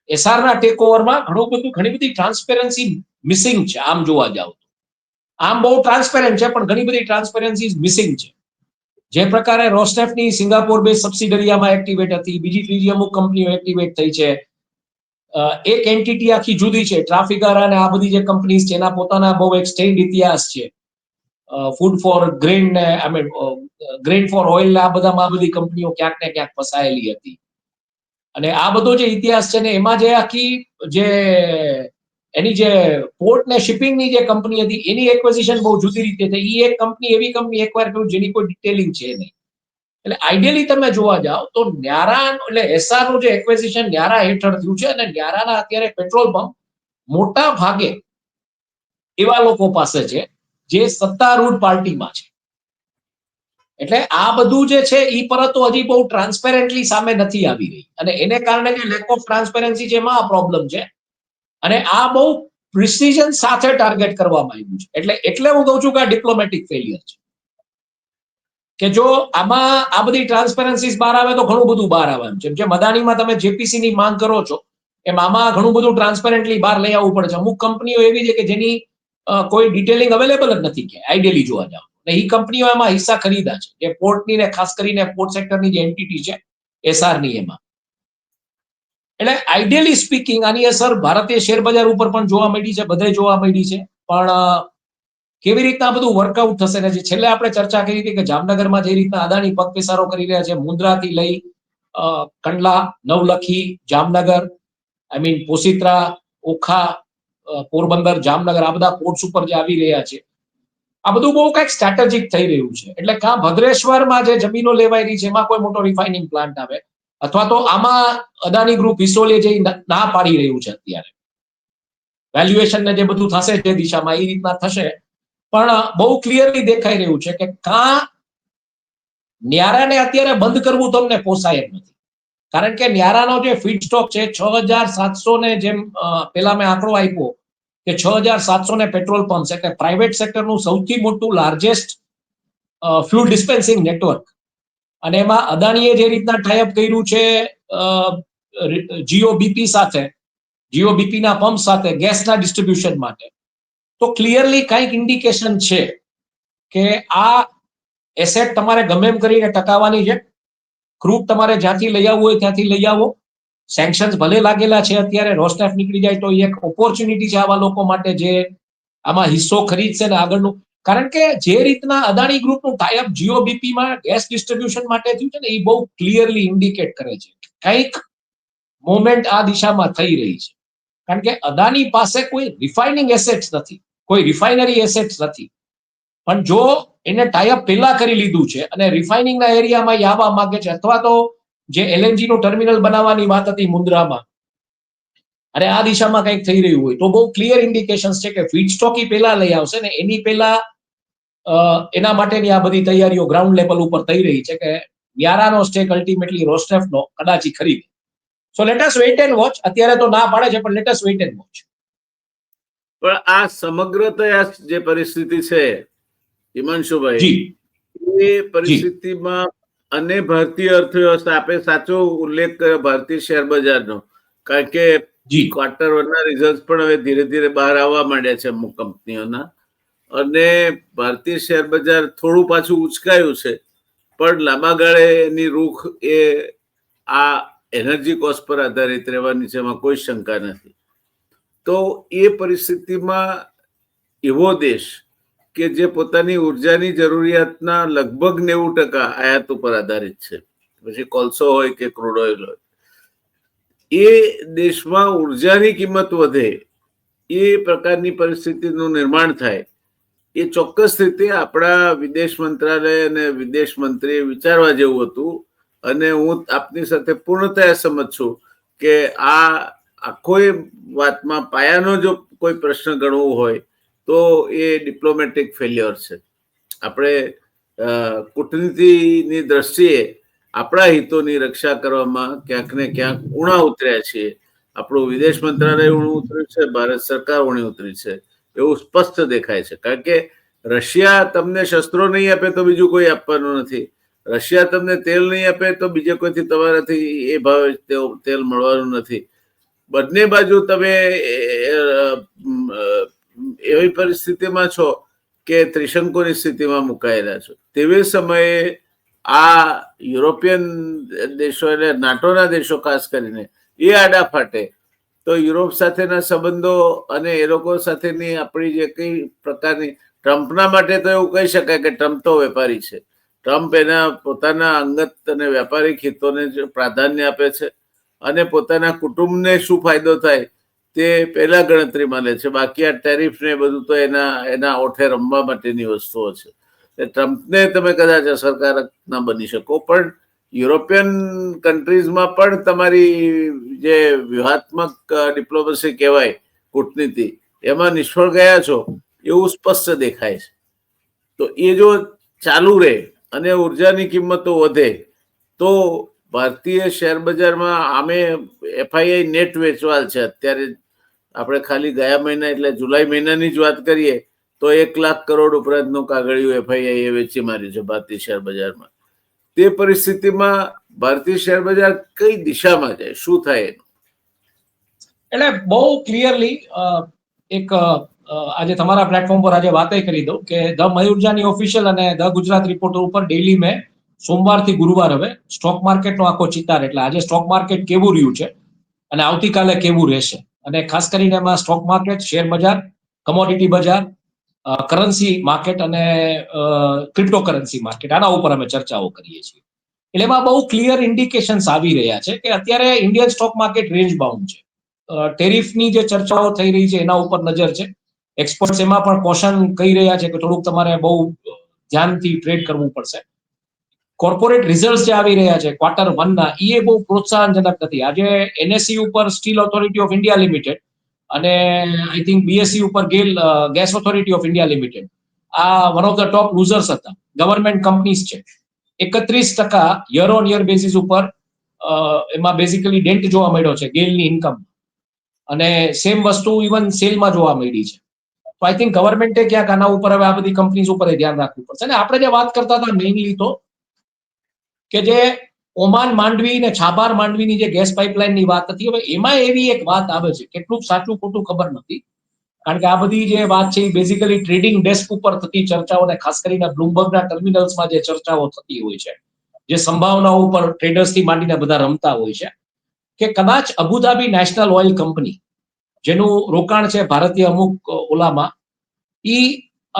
S2: એસઆર ના ટેક ઓવરમાં ઘણી બધી ટ્રાન્સપેરન્સી મિસિંગ છે. આમ જોવા જાવ તો આમ બહુ ટ્રાન્સપેરન્ટ છે, પણ ઘણી બધી ટ્રાન્સપેરન્સી મિસિંગ છે. જે પ્રકારે રોસ્ટેફની સિંગાપોર બેઝ સબસિડરીયામાં એક્ટિવેટ હતી, બીજી ત્રીજી અમુક કંપનીઓ એક્ટિવેટ થઈ છે, એક એન્ટિટી આખી જુદી છે, ટ્રાફિકર અને આ બધી જે કંપનીઝ છે એના પોતાના બહુ એક્સટેન્ડ ઇતિહાસ છે. ફૂડ ફોર ગ્રેન ને ગ્રેન ફોર ઓઇલ ને આ બધામાં બધી કંપનીઓ ક્યાંક ને ક્યાંક ફસાયેલી હતી. અને આ બધો જે ઇતિહાસ છે ને, એમાં જે આખી જે એની જે પોર્ટ ને શિપિંગની જે કંપની હતી એની એક્વિઝિશન બહુ જુદી રીતે થઈ. એ એક કંપની એવી કંપની એકવાર કહ્યું જેની કોઈ ડિટેલિંગ છે નહીં. એટલે આઈડિયલી તમે જોવા જાઓ તો ન્યારા એટલે એસઆર નું જે એક્વિઝિશન ન્યારા હેઠળ થયું છે, અને ન્યારાના અત્યારે પેટ્રોલ પંપ મોટા ભાગે એવા લોકો પાસે છે જે સત્તારૂઢ પાર્ટીમાં છે. એટલે આ બધું જે છે એ પરતો હજી બહુ ટ્રાન્સપેરેન્ટલી સામે નથી આવી રહી, અને એને કારણે જે લેક ઓફ ટ્રાન્સપેરન્સી છે એમાં આ પ્રોબ્લેમ છે. અને આ બહુ પ્રિસિઝન સાથે ટાર્ગેટ કરવામાં આવ્યું છે. એટલે હું કહું છું કે આ ડિપ્લોમેટિક ફેલિયર છે, કે જો આમાં આ બધી ટ્રાન્સપેરન્સી બહાર આવે તો ઘણું બધું બહાર આવવાનું છે. જેમ અદાણીમાં તમે જેપીસી ની માંગ કરો છો, એમ આમાં ઘણું બધું ટ્રાન્સપેરન્ટલી બહાર લઈ આવવું પડે છે. અમુક કંપનીઓ એવી છે કે જેની કોઈ ડિટેલિંગ અવેલેબલ જ નથી, કે આઈડિયલી જોવા જાવ ને એ કંપનીઓ એમાં હિસ્સા ખરીદા છે, જે પોર્ટની ને ખાસ કરીને પોર્ટ સેક્ટરની જે એન્ટિટી છે એસઆર ની એમાં. એટલે આઈડિયલી સ્પીકિંગ આની અસર ભારતીય શેર બજાર ઉપર પણ જોવા મળી છે, બધે જોવા મળી છે. પણ કેવી રીતના બધું વર્કઆઉટ થશે ને, જે છેલ્લે આપણે ચર્ચા કરી હતી કે જામનગરમાં જે રીતના અદાણી પગપેસારો કરી રહ્યા છે, મુન્દ્રાથી લઈ કંડલા, નવલખી, જામનગર, પોસીત્રા, ઓખા, પોરબંદર, જામનગર, આ બધા પોર્ટ્સ ઉપર જે આવી રહ્યા છે, આ બધું બહુ કઈક સ્ટ્રેટેજિક થઈ રહ્યું છે. એટલે કાં ભદ્રેશ્વરમાં જે જમીનો લેવાઈ રહી છે એમાં કોઈ મોટો રિફાઇનિંગ પ્લાન્ટ આવે, અથવા તો આમાં અદાણી ગ્રુપ હિસ્સો લે જે ના પાડી રહ્યું છે અત્યારે. વેલ્યુએશન ને જે બધું થશે જે દિશામાં એ રીતના થશે, પણ બહુ ક્લિયરલી દેખાઈ રહ્યું છે કે કાં ન્યારાને અત્યારે બંધ કરવું તમને પોસાય એમ નથી. કારણ કે ન્યારાનો જે ફીડ સ્ટોક છે 6,700 ને, જેમ પેલા મેં આંકડો આપ્યો કે 6,700 ને પેટ્રોલ પંપ, એટલે પ્રાઇવેટ સેક્ટરનું સૌથી મોટું લાર્જેસ્ટ ફ્યુલ ડિસ્પેન્સિંગ નેટવર્ક. અને એમાં અદાણીએ જે રીતના ટાઈઅપ કર્યું છે જીઓબીપી સાથે, જીઓબીપી ના પંપ સાથે ગેસના ડિસ્ટ્રીબ્યુશન માટે, તો ક્લિયરલી કંઈક ઇન્ડિકેશન છે કે આ એસેટ તમારે ગમે એમ કરીને ટકાવવાની છે. ક્રૂડ તમારે જ્યાંથી લઈ આવવું હોય ત્યાંથી લઈ આવો. સેન્કશન્સ ભલે લાગેલા છે અત્યારે, રોસ્ટેફ નીકળી જાય તો એક ઓપોર્ચ્યુનિટી છે આવા લોકો માટે જે આમાં હિસ્સો ખરીદશે ને આગળનું. કારણ કે જે રીતના અદાણી ગ્રુપનું ટાઈઅપ જીઓબીપીમાં ગેસ ડિસ્ટ્રીબ્યુશન માટે થયું છે ને, એ બહુ ક્લિયરલી ઇન્ડિકેટ કરે છે કે કંઈક મોમેન્ટ આ દિશામાં થઈ રહી છે. કારણ કે અદાણી પાસે કોઈ રિફાઇનિંગ એસેટ્સ નથી, કોઈ રિફાઇનરી એસેટ્સ નથી, પણ જો એને ટાઈઅપ પહેલા કરી લીધું છે અને રિફાઇનિંગના એરિયામાં આવવા માંગે છે, અથવા તો જે એલએનજી નું ટર્મિનલ બનાવવાની વાત હતી મુન્દ્રામાં, અને આ દિશામાં કંઈક થઈ રહ્યું હોય, તો બહુ ક્લિયર ઇન્ડિકેશન્સ છે કે ફીડસ્ટોક પહેલા લઈ આવશે ને એની પહેલા એના માટેની આ બધી તૈયારીઓ ગ્રાઉન્ડ લેવલ ઉપર થઈ રહી છે કે યારાનો સ્ટેક અલ્ટિમેટલી રોસ્ટેફનો કદાચ ખરીદે. So let us weight and watch. અત્યારે તો ના પાડે છે, પણ let us weight and watch.
S1: પણ આ સમગ્રતયા જે પરિસ્થિતિ છે હિમાંશુભાઈ, એ પરિસ્થિતિમાં અને ભારતીય અર્થવ્યવસ્થા, આપે સાચો ઉલ્લેખ કર્યો ભારતીય શેર બજારનો, કારણ કે ક્વાર્ટર વનના રિઝલ્ટ પણ હવે ધીરે ધીરે બહાર આવવા માંડ્યા છે અમુક કંપનીઓના, અને ભારતીય શેર બજાર થોડું પાછું ઉચકાયું છે, પણ લાંબા ગાળે એની રૂખ એ આ એનર્જી કોસ્ટ પર આધારિત રહેવાની છે, એમાં કોઈ શંકા નથી. તો એ પરિસ્થિતિમાં એવો દેશ કે જે પોતાની ઉર્જાની જરૂરિયાતના લગભગ 90% આયાત ઉપર આધારિત છે, પછી કોલસો હોય કે ક્રૂડ ઓઇલ હોય, એ દેશમાં ઉર્જાની કિંમત વધે, એ પ્રકારની પરિસ્થિતિનું નિર્માણ થાય, એ ચોક્કસ રીતે આપણા વિદેશ મંત્રાલય અને વિદેશ મંત્રીએ વિચારવા જેવું હતું. અને હું આપની સાથે પૂર્ણતયા સમજ છું કે આ આખોય વાતમાં પાયાનો જો કોઈ પ્રશ્ન ગણવો હોય તો એ ડિપ્લોમેટિક ફેલ્યોર છે. આપણે કૂટનીતિની દ્રષ્ટિએ આપણા હિતોની રક્ષા કરવામાં ક્યાંક ને ક્યાંક ઊણા ઉતર્યા છીએ. આપણું વિદેશ મંત્રાલય ઊણું ઉતર્યું છે, ભારત સરકાર ઊણી ઉતરી છે, એવું સ્પષ્ટ દેખાય છે. કારણ કે રશિયા તમને શસ્ત્રો નહીં આપે તો બીજું કોઈ આપવાનું નથી, રશિયા તમને તેલ નહીં આપે તો બીજે કોઈથી તમારાથી એ ભાવે તેલ મળવાનું નથી. બંને બાજુ તમે એવી પરિસ્થિતિમાં છો કે ત્રિશંકુની સ્થિતિમાં મુકાયેલા છો. તેવી સમયે આ યુરોપિયન દેશો એટલે નાટોના દેશો ખાસ કરીને એ આડા ફાટે તો યુરોપ સાથેના સંબંધો અને એ લોકો સાથેની આપણી જે કઈ પ્રકારની, ટ્રમ્પના માટે તો એવું કહી શકાય કે ટ્રમ્પ તો વેપારી છે. ટ્રમ્પ એના પોતાના અંગત અને વ્યાપારિક હિતોને જ પ્રાધાન્ય આપે છે અને પોતાના કુટુંબને શું ફાયદો થાય તે પહેલા ગણતરીમાં લે છે. બાકી આ ટેરિફ ને બધું તો એના ઓઠે રમવા માટેની વસ્તુઓ છે. ટ્રમ્પને તમે કદાચ અસરકારક ના બની શકો, પણ યુરોપિયન કન્ટ્રીઝમાં પણ તમારી જે વ્યૂહાત્મક ડિપ્લોમસી કહેવાય, કૂટનીતિ, એમાં નિષ્ફળ ગયા છો એવું સ્પષ્ટ દેખાય છે. તો એ જો ચાલુ રહે અને ઉર્જાની કિંમતો વધે તો ભારતીય શેર બજારમાં આમે એફઆઈઆઈ નેટ વેચવાલ છે. અત્યારે આપણે ખાલી ગયા મહિના એટલે જુલાઈ મહિનાની જ વાત કરીએ તો 1 લાખ કરોડ ઉપરાંતનું કાગળિયું એફઆઈઆઈ વેચી માર્યું છે ભારતીય શેર બજારમાં. તે પરિસ્થિતિમાં ભારતીય શેર બજાર કઈ દિશામાં જાય, શું થાય એનું?
S2: એટલે બહુ ક્લિયરલી એક આજે તમારા પ્લેટફોર્મ પર આજે વાતે કરી દઉં કે ધ મયુરજાની ઓફિશિયલ અને ધ ગુજરાત રિપોર્ટર ઉપર ડેઈલી મેં સોમવારથી ગુરુવાર હવે સ્ટોક માર્કેટનો આખો ચિતાર, એટલે આજે સ્ટોક માર્કેટ કેવું રહ્યું છે અને આવતીકાલે કેવું રહેશે, અને ખાસ કરીને એમાં સ્ટોક માર્કેટ, શેર બજાર, કમોડિટી બજાર, કરન્સી માર્કેટ અને ક્રિપ્ટો કરન્સી માર્કેટ, આના ઉપર અમે ચર્ચાઓ કરીએ છીએ. એટલે એમાં બહુ ક્લિયર ઇન્ડિકેશન્સ આવી રહ્યા છે કે અત્યારે Indian stock market range bound છે. ટેરિફની જે ચર્ચાઓ થઈ રહી છે એના ઉપર નજર છે. એક્સપર્ટ્સ એમાં પણ કોશન કહી રહ્યા છે કે થોડુંક તમારે બહુ ધ્યાનથી ટ્રેડ કરવું પડશે. કોર્પોરેટ રિઝલ્ટ જે આવી રહ્યા છે ક્વાર્ટર 1 ના, એ બહુ પ્રોત્સાહનજનક નથી. આજે એનએસઈ ઉપર steel authority of India limited અને આઈ થિંક બીએસસી ઉપર gas authority of India limited, આ one of the top losers હતા. ગવર્મેન્ટ કંપનીઝ છે. 31% યર ઓન યર બેસિસ ઉપર એમાં બેઝિકલી ડેન્ટ જોવા મળ્યો છે ગેલની ઇન્કમ, અને સેમ વસ્તુ ઇવન સેલમાં જોવા મળી છે. તો આઈ થિંક ગવર્મેન્ટે ક્યાંક આના ઉપર હવે આ બધી કંપનીઝ ઉપર ધ્યાન રાખવું પડશે. અને આપણે જે વાત કરતા હતા મેઇનલી તો કે જે ઓમાન માંડવી ને છાબાર માંડવીની જે ગેસ પાઇપલાઇનની વાત હતી, હવે એમાં એવી એક વાત આવે છે, કેટલું સાચું ખોટું ખબર નથી, કારણ કે આ બધી જે વાત છે એ બેઝિકલી ટ્રેડિંગ ડેસ્ક ઉપર થતી ચર્ચાઓ અને ખાસ કરીને બ્લુમબર્ગના ટર્મિનલ્સમાં જે ચર્ચાઓ થતી હોય છે, જે સંભાવનાઓ ઉપર ટ્રેડર્સથી માંડીને બધા રમતા હોય છે, કે કદાચ અબુધાબી નેશનલ ઓઇલ કંપની જેનું રોકાણ છે ભારતીય અમુક ઓલામાં, એ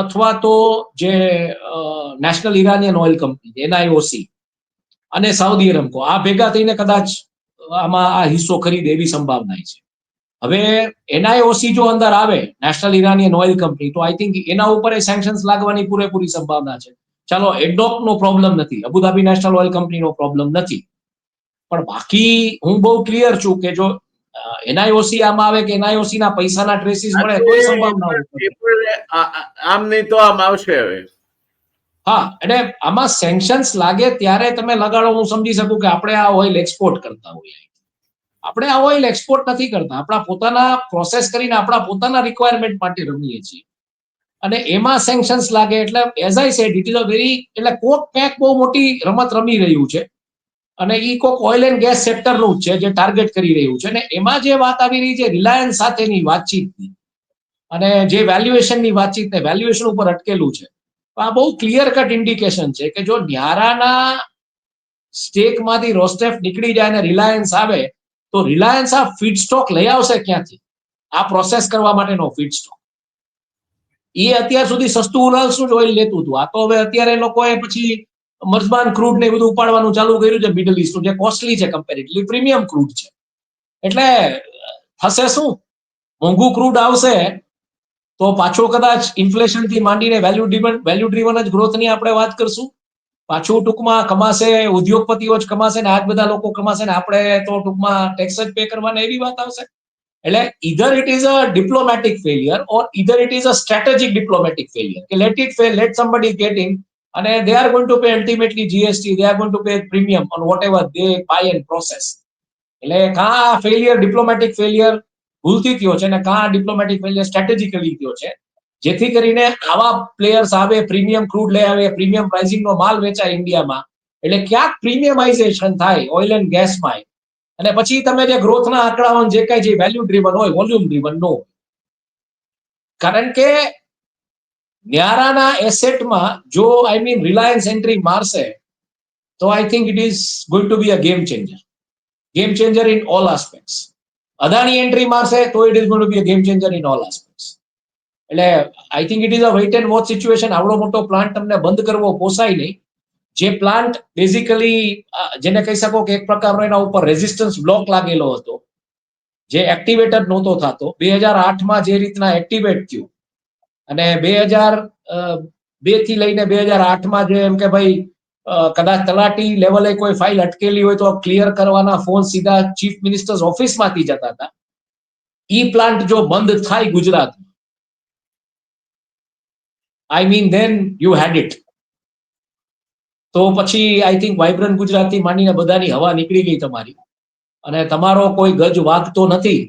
S2: અથવા તો જે national Iranian oil company NIOC અને સાઉદી અરેબકો આ ભેગા થઈને કદાચ આમાં આ હિસ્સો ખરીદે એવી સંભાવના છે. હવે NIOC જો અંદર આવે, નેશનલ ઇરાનિયન ઓઇલ કંપની, તો આઈ થિંક એના ઉપર સેન્કશન્સ લાગવાની પૂરેપૂરી સંભાવના છે. ચાલો, એડોક નો પ્રોબ્લેમ નથી, અબુધાબી નેશનલ ઓઇલ કંપનીનો પ્રોબ્લેમ નથી, પણ બાકી હું બહુ ક્લિયર છું કે જો NIOC આમાં આવે કે NIOC ના પૈસાના ટ્રેસીસ મળે તો એ સંભાવનાઓ
S1: આમ નહીં તો આમ આવશે હવે.
S2: હા, એટલે આમાં સેન્કશન્સ લાગે ત્યારે તમે લગાડો. હું સમજી શકું કે આપણે આ ઓઇલ એક્સપોર્ટ કરતા હોઈએ, આપણે આ ઓઇલ એક્સપોર્ટ નથી કરતા, આપણા પોતાના પ્રોસેસ કરીને આપણા પોતાના રિક્વાયરમેન્ટ માટે રમીએ છીએ, અને એમાં સેન્કશન્સ લાગે એટલે as I sad it is a very, એટલે કોક ક્યાંક બહુ મોટી રમત રમી રહ્યું છે, અને ઈ કોક ઓઇલ એન્ડ ગેસ સેક્ટરનું જ છે જે ટાર્ગેટ કરી રહ્યું છે. અને એમાં જે વાત આવી રહી છે રિલાયન્સ સાથેની વાતચીતની અને જે વેલ્યુએશનની વાતચીત ને વેલ્યુએશન ઉપર અટકેલું છે, આ બહુ ક્લિયર કટ ઇન્ડિકેશન છે કે જો ન્યારાના સ્ટેકમાંથી રોસ્ટેફ નીકળી જાય અને રિલાયન્સ આવે તો રિલાયન્સ આ ફીડસ્ટોક લઈ આવશે ક્યાંથી? આ પ્રોસેસ કરવા માટેનો ફીડસ્ટોક એ અત્યાર સુધી સસ્તું ઉરાલ્સનું જ ઓઇલ લેતું હતું. આ તો હવે અત્યારે લોકોએ પછી મર્ઝબાન ક્રૂડ ને બધું ઉપાડવાનું ચાલુ કર્યું છે મિડલ ઈસ્ટનું, જે કોસ્ટલી છે કમ્પેરેટિવલી, પ્રીમિયમ ક્રૂડ છે. એટલે થશે શું? મોંઘું ક્રૂડ આવશે તો પાછો કદાચ ઇન્ફ્લેશન થી માંડીને વેલ્યુ ડ્રીવન જ ગ્રોથની આપણે વાત કરશું. પાછું ટૂંકમાં કમાશે ઉદ્યોગપતિઓ જ કમાશે ને આ જ બધા લોકો કમાશે ને આપણે તો ટૂંકમાં ટેક્સ જ પે કરવાના, એવી વાત આવશે. એટલે either it is a diplomatic failure or either it is a strategic diplomatic failure. Let it fail, let somebody get in, and they are going to pay ultimately GST, they are going to pay premium on whatever they buy and process. એટલે કાં failure diplomatic failure ભૂલથી થયો છે ને કાં diplomatic failure strategically થયો છે, જેથી કરીને આવા પ્લેયર્સ આવે, પ્રીમિયમ ક્રૂડ લઈ આવે, પ્રીમિયમ પ્રાઇસિંગનો માલ વેચાય ઇન્ડિયામાં, એટલે ક્યાંક પ્રીમિયમાઇઝેશન થાય ઓઇલ એન્ડ ગેસમાં, અને પછી તમે જે ગ્રોથના આંકડાઓ જે કઈ જે વેલ્યુ ડ્રીવન હોય, વોલ્યુમ ડ્રીવન નો હોય. કારણ કે ન્યારાના એસેટમાં જો આઈ મીન રિલાયન્સ એન્ટ્રી મારશે તો I think it is going to be a game changer in all aspects. Adani entry મારશે તો it is going to be a game changer in all aspects. એટલે I think it is a wait and watch situation. આવડો મોટો plant તમને બંધ કરવો પોસાય નહીં. જે પ્લાન્ટ બેઝિકલી જેને કહી શકો કે એક પ્રકારનો એના ઉપર રેઝિસ્ટન્સ બ્લોક લાગેલો હતો, જે એક્ટિવેટ નહોતો થતો, 2008માં જે રીતના એક્ટિવેટ થયું અને 2002 થી લઈને 2008માં જે એમ કે ભાઈ કદાચ તલાટી લેવલે કોઈ ફાઇલ અટકેલી હોય તો ક્લિયર કરવાના ફોન સીધા ચીફ મિનિસ્ટર્સ ઓફિસમાંથી જતા હતા. ઈ પ્લાન્ટ જો બંધ થાય ગુજરાતમાં, I mean then you had it. તો પછી આઈ થિંક વાઇબ્રન્ટ ગુજરાતથી માંડીને બધાની હવા નીકળી ગઈ તમારી, અને તમારો કોઈ ગજ વાગતો નથી.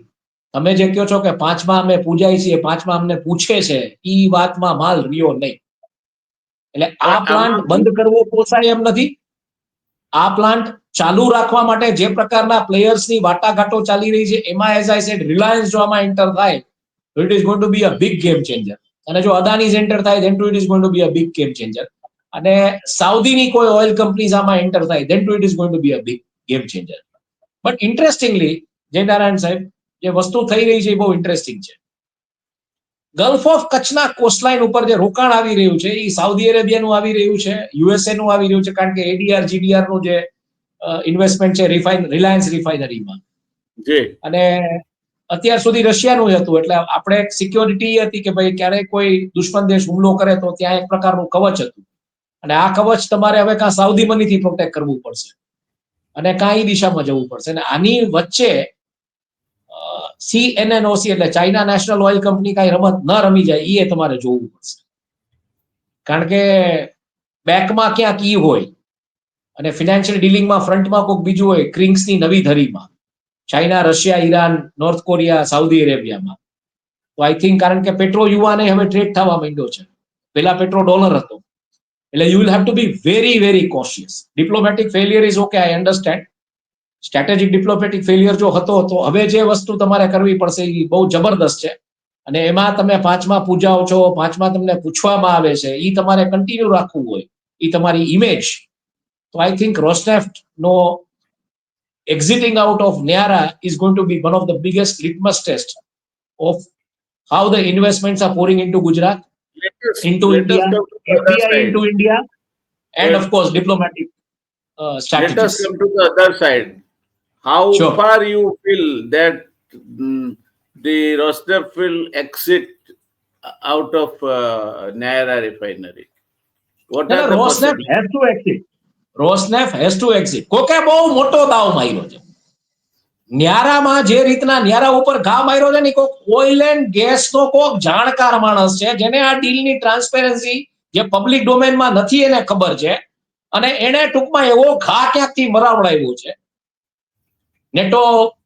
S2: તમે જે કહો છો કે 5માં અમે પૂજાય છીએ, 5માં અમને પૂછે છે, ઈ વાતમાં માલ રહ્યો નહીં. એટલે આ પ્લાન્ટ બંધ કરવો પોસાય એમ નથી. આ પ્લાન્ટ ચાલુ રાખવા માટે જે પ્રકારના પ્લેયર્સની વાટાઘાટો ચાલી રહી છે એમાં એઝ આઈ સેડ રિલાયન્સ જો આમાં એન્ટર થાય તો it is going to be a big game changer. અને જો અદાની એન્ટર થાય then too it is going to be a big game changer. અને સાઉદીની કોઈ ઓઇલ કંપનીઝ આમાં એન્ટર થાય then too it is going to be a big game changer. But interestingly Jaynarayan સાહેબ, જે વસ્તુ થઈ રહી છે એ બહુ ઇન્ટરેસ્ટિંગ છે. ગલ્ફ ઓફ કચ્છના કોસ્ટલાઇન ઉપર જે રોકાણ આવી રહ્યું છે એ સાઉદી અરેબિયાનું આવી રહ્યું છે, યુએસએ નું આવી રહ્યું છે, કારણ કે ADR GDR નું જે ઇન્વેસ્ટમેન્ટ છે રિલાયન્સ રિફાઇનરીમાં, અને અત્યાર સુધી રશિયાનું હતું. એટલે આપણે એક સિક્યોરિટી હતી કે ભાઈ ક્યારેક કોઈ દુશ્મન દેશ હુમલો કરે તો ત્યાં એક પ્રકારનું કવચ હતું, અને આ કવચ તમારે હવે કાં સાઉદી મનીથી પ્રોટેક્ટ કરવું પડશે અને કાં એ દિશામાં જવું પડશે. અને આની વચ્ચે CNNOC એટલે ચાઇના નેશનલ ઓઇલ કંપની કાંઈ રમત ન રમી જાય એ તમારે જોવું પડશે. કારણ કે બેકમાં ક્યાંક ઈ હોય અને ફિનાન્શિયલ ડીલિંગમાં ફ્રન્ટમાં કોઈક બીજું હોય, ક્રિંગ્સની નવી ધરીમાં, China, Russia, Iran, North Korea, Saudi અરેબિયામાં. તો આઈ થિંક કારણ કે પેટ્રો યુઆને હવે ટ્રેડ થવા માંડ્યો છે, પેલા પેટ્રો ડોલર હતો, એટલે you will have to be very very cautious. Diplomatic failure is okay, I understand. Strategic diplomatic failure જો હતો તો હવે જે વસ્તુ તમારે કરવી પડશે એ બહુ જબરદસ્ત છે. અને એમાં તમે 5માં પૂજાઓ છો, 5માં તમને પૂછવામાં આવે છે, એ તમારે કન્ટિન્યુ રાખવું હોય, એ તમારી ઇમેજ. તો આઈ થિંક રોસ્નેફ્ટ નો exiting out of Niara is going to be one of the biggest litmus test of how the investments are pouring into Gujarat. into
S1: let us
S2: India,
S1: come to the other
S2: FDI
S1: side.
S2: into India, and of course diplomatic
S1: Let us
S2: strategies.
S1: come to the other side. How
S2: Sure.
S1: far you feel that the Rosneft will exit out of Nayara refinery? What
S2: No,
S1: are
S2: no,
S1: the
S2: Rosneft
S1: possibilities?
S2: has to exit. Rosneft has to exit. કોકે બહુ મોટો દાવ માર્યો છે. ન્યારામાં જે રીતના ન્યારા ઉપર ઘા માર્યો છે ને, કોક ઓઇલ એન્ડ ગેસ નો કોક જાણકાર માણસ છે જેને આ ડીલની ટ્રાન્સપેરન્સી જે પબ્લિક ડોમેનમાં નથી એને ખબર છે, અને એને ટૂંકમાં એવો ઘા ક્યાંકથી મરાવડાવ્યો છે નેટો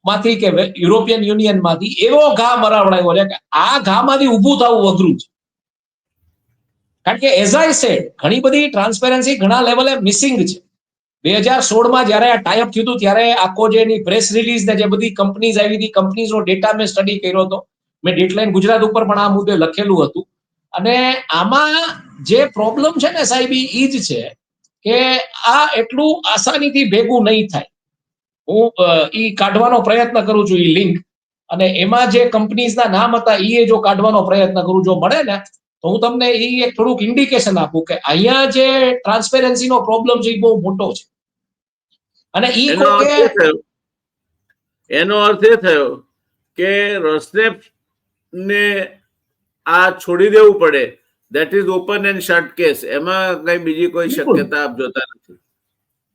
S2: માંથી કે યુરોપિયન યુનિયન માંથી, એવો ઘા મરાવડાવ્યો છે કે આ ઘામાંથી ઊભું થવું અઘરું છે. કારણ કે એઝ આઈ સેડ ઘણી બધી ટ્રાન્સપેરન્સી ઘણા લેવલે મિસિંગ છે. 2016માં જયારે આ ટાઈઅપ થયું હતું ત્યારે આખો જે એની પ્રેસ રિલીઝ ને જે બધી કંપનીઝ આવી હતી, કંપનીઝનો ડેટા મેં સ્ટડી કર્યો હતો. મેં ડેટલાઇન ગુજરાત ઉપર પણ આ મુદ્દે લખેલું હતું. અને આમાં જે પ્રોબ્લેમ છે ને સાહેબ, એ જ છે કે આ એટલું આસાનીથી ભેગું નહીં થાય. હું ઈ કાઢવાનો પ્રયત્ન કરું છું, ઈ લિંક, અને એમાં જે કંપનીઝના નામ હતા એ જો કાઢવાનો પ્રયત્ન કરું, જો મળે ને તો હું તમને ઈ એક થોડુંક ઇન્ડિકેશન આપું કે અહીંયા જે ટ્રાન્સપેરન્સીનો પ્રોબ્લેમ છે એ બહુ મોટો છે. અને ઈ
S1: એનો
S2: કોકે
S1: અર્થ એ થયો કે રોસ્નેફ્ટ ને આ છોડી દેવું પડે. That is open and shut case. એમાં કઈ બીજી કોઈ શક્યતા આપ જોતા નથી?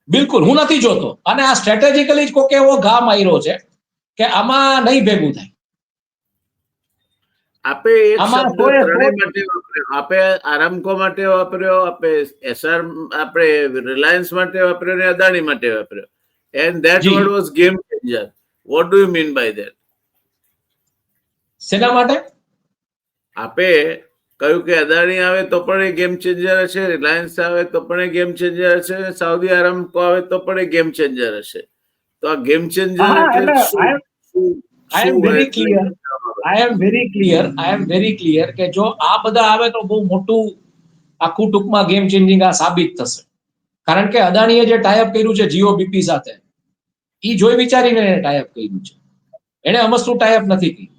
S2: બિલકુલ હું નથી જોતો. અને આ સ્ટ્રેટેજિકલી જ કોકે એવો ઘા માર્યો છે કે આમાં નહીં ભેગું થાય.
S1: આપે એક
S2: આમાં
S1: શબ્દ
S2: સોએ સો
S1: ત્રણેય માટે વાપર્યો. આપે આરામકો માટે વાપર્યો, આપે એસઆર, આપણે રિલાયન્સ માટે વાપર્યો અને અદાણી માટે વાપર્યો. And that
S2: G.
S1: Word was game changer. What do you mean by that?
S2: શેના માટે?
S1: આપે કહ્યું કે અદાણી આવે તો પણ એ ગેમ ચેન્જર હશે, રિલાયન્સ આવે તો પણ એ ગેમ ચેન્જર હશે, સાઉદી આરામકો આવે તો પણ એ ગેમ ચેન્જર હશે. તો આ ગેમ ચેન્જર
S2: હા,
S1: એટલે
S2: એટલે
S1: શું?
S2: I am very clear. I am very clear કે જો આ બધા આવે તો બહુ મોટું આખું ટૂંકમાં ગેમ ચેન્જિંગ આ સાબિત થશે. કારણ કે અદાણીએ જે ટાઈઅપ કર્યું છે જીઓ બીપી સાથે, એ જોઈ વિચારીને એને ટાઈઅપ કર્યું છે. એને અમસ્તું ટાઈઅપ નથી કર્યું.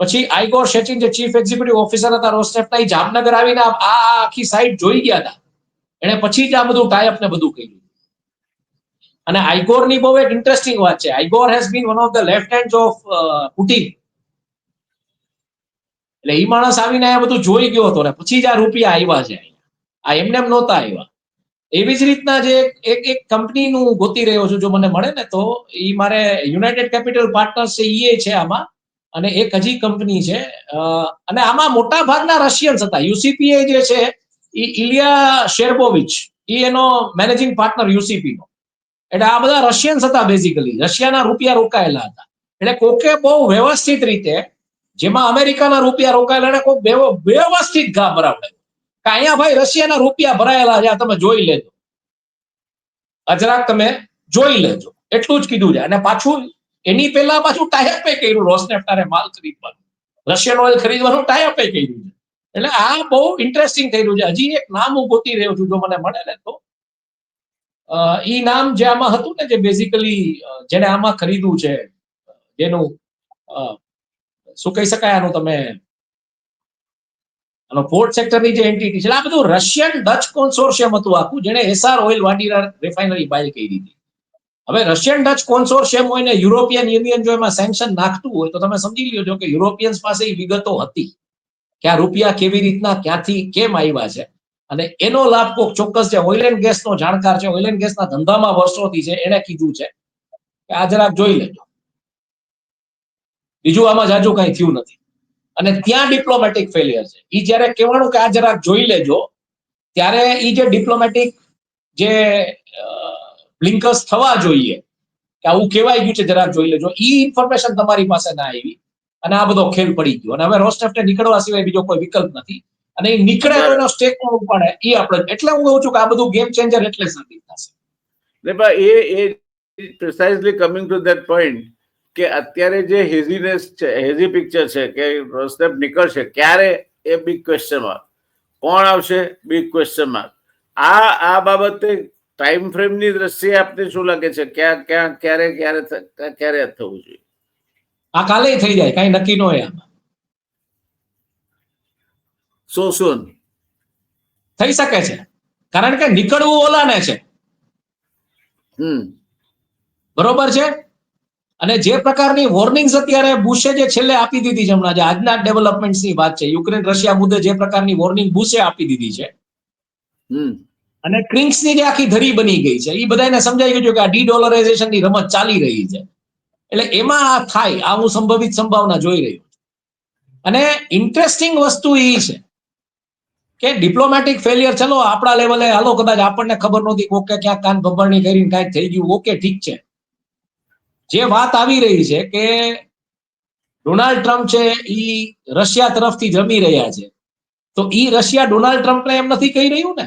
S2: પછી આઈગોર સચિન જે ચીફ એક્ઝિક્યુટિવ ઓફિસર હતા રોસ્નેફ્ટના, એ જામનગર આવીને આ આખી સાઇટ જોઈ ગયા હતા. એને પછી જ આ બધું ટાઈઅપ ને બધું કર્યું. અને આઈગોરની બહુ એક ઇન્ટરેસ્ટિંગ વાત છે. Igor has been one of the left hand of Putin. એટલે એ માણસ આવીને આ બધું જોઈ ગયો હતો ને પછી જ આ રૂપિયા આવ્યા છે. આ એમને એમ નહોતા આવ્યા. એવી જ રીતના જે એક કંપનીનું ગોતી રહ્યો છું, જો મને મળે ને તો એ મારે યુનાઇટેડ કેપિટલ પાર્ટનર્સ છે એ છે આમાં, અને એક હજી કંપની છે. અને આમાં મોટા ભાગના રશિયન્સ હતા. યુસીપીએ જે છે એ ઇલિયા શેરબોવિચ, એ એનો મેનેજિંગ પાર્ટનર યુસીપી નો. એટલે આ બધા રશિયન્સ હતા. બેઝિકલી રશિયાના રૂપિયા રોકાયેલા હતા. એટલે કોકે બહુ વ્યવસ્થિત રીતે, જેમાં અમેરિકાના રૂપિયા રોકાયેલા, એને કોઈ વ્યવસ્થિત ઘા ભરાવડાવ્યો કે અહીંયા ભાઈ રશિયાના રૂપિયા ભરાયેલા છે, તમે જોઈ લેજો, અજરાક તમે જોઈ લેજો, એટલું જ કીધું છે. અને પાછું એની પહેલા પાછું ટાઈઅપ કર્યું રોસ્નેફ્ટને માલ ખરીદવાનું, રશિયન ઓઇલ ખરીદવાનું ટાઈઅપ કર્યું છે. એટલે આ બહુ ઇન્ટરેસ્ટિંગ થયેલું છે. હજી એક નામ હું ગોતી રહ્યો છું, જો મને મળે ને તો ઈ નામ જે આમાં હતું ને, જે બેઝિકલી જેને આમાં ખરીદવું છે, જેનું શું કહી શકાય આનું, તમે પોર્ટ સેક્ટરની જે એન્ટિટી છે, આ બધું રશિયન ડચ કોન્સોર્શિયમ હતું આખું, જેને એસઆર ઓઇલ વાડીરા રિફાઇનરી બાય કરી હતી. હવે રશિયન ડચ કોન્સોર્શિયમ હોય ને યુરોપિયન યુનિયન જો એમાં સેન્કશન નાખતું હોય તો તમે સમજી લ્યો છો કે યુરોપિયન્સ પાસે એ વિગતો હતી કે આ રૂપિયા કેવી રીતના ક્યાંથી કેમ આવ્યા છે. અને એનો લાભ કોક ચોક્કસ છે, ઓઇલ એન્ડ ગેસનો જાણકાર છે, ઓઇલ એન્ડ ગેસના ધંધામાં વર્ષોથી છે, એને કીધું છે કે આ જરાક જોઈ લેજો. બીજું આમાં જાજુ કઈ થયું નથી. અને ત્યાં ડિપ્લોમેટિક ફેલિયર છે. ઈ જયારે કહેવાનું કે આ જરાક જોઈ લેજો, ત્યારે ઈ જે ડિપ્લોમેટિક જે બ્લિંકર્સ થવા જોઈએ કે આવું કહેવાય ગયું છે, જરાક જોઈ લેજો, ઈ ઇન્ફોર્મેશન તમારી પાસે ના આવી અને આ બધો ખેલ પડી ગયો. અને હવે રોસ્નેફ્ટને નીકળવા સિવાય બીજો કોઈ વિકલ્પ નથી. અને એ નીકળે તો એનો સ્ટેક કોણ ઉપાડે એ આપણે, એટલે હું કહું છું કે આ બધું ગેમ ચેન્જર એટલે સાબિત થશે.
S1: એ precisely coming to that point કે અત્યારે જે હેઝીનેસ છે, હેઝી પિક્ચર છે કે રોસ્નેફ્ટ નીકળશે ક્યારે, એ બિગ ક્વેશ્ચન માર્ક. કોણ આવશે, બિગ ક્વેશ્ચન માર્ક. આ બાબતે ટાઈમ ફ્રેમની દ્રષ્ટિએ આપને શું લાગે છે? ક્યારે થવું જોઈએ?
S2: આ કાલે થઈ જાય, કઈ નક્કી ન હોય આમાં.
S1: સો સોન
S2: થઈ શકે છે, કારણ કે નીકળવું ઓલાને છે. બરોબર છે. અને જે પ્રકારની વોર્નિંગ્સ અત્યારે બુશે જે છેલ્લે આપી દીધી છે, હમણાં જે આજના ડેવલપમેન્ટની વાત છે, યુક્રેન રશિયા મુદ્દે જે પ્રકારની વોર્નિંગ બુશે આપી દીધી છે, અને ક્રિંક્સની જે આખી ધરી બની ગઈ છે, એ બધાને સમજાઈ ગયું છે કે આ ડી-ડોલરાઇઝેશનની રમત ચાલી રહી છે. એટલે એમાં આ થાય, આ હું સંભવિત સંભાવના જોઈ રહ્યો છું. અને ઇન્ટરેસ્ટિંગ વસ્તુ એ છે કે ડિપ્લોમેટિક ફેલિયર, ચલો આપણા લેવલે હાલો, કદાચ આપણને ખબર નહોતી, ઓકે, ક્યાંક કાન ભંભરણી કરીને કાંઈક થઈ ગયું, ઓકે, ઠીક છે. જે વાત આવી રહી છે કે ડોનાલ્ડ ટ્રમ્પ છે એ રશિયા તરફથી જમી રહ્યા છે, તો એ રશિયા ડોનાલ્ડ ટ્રમ્પને એમ નથી કહી રહ્યું ને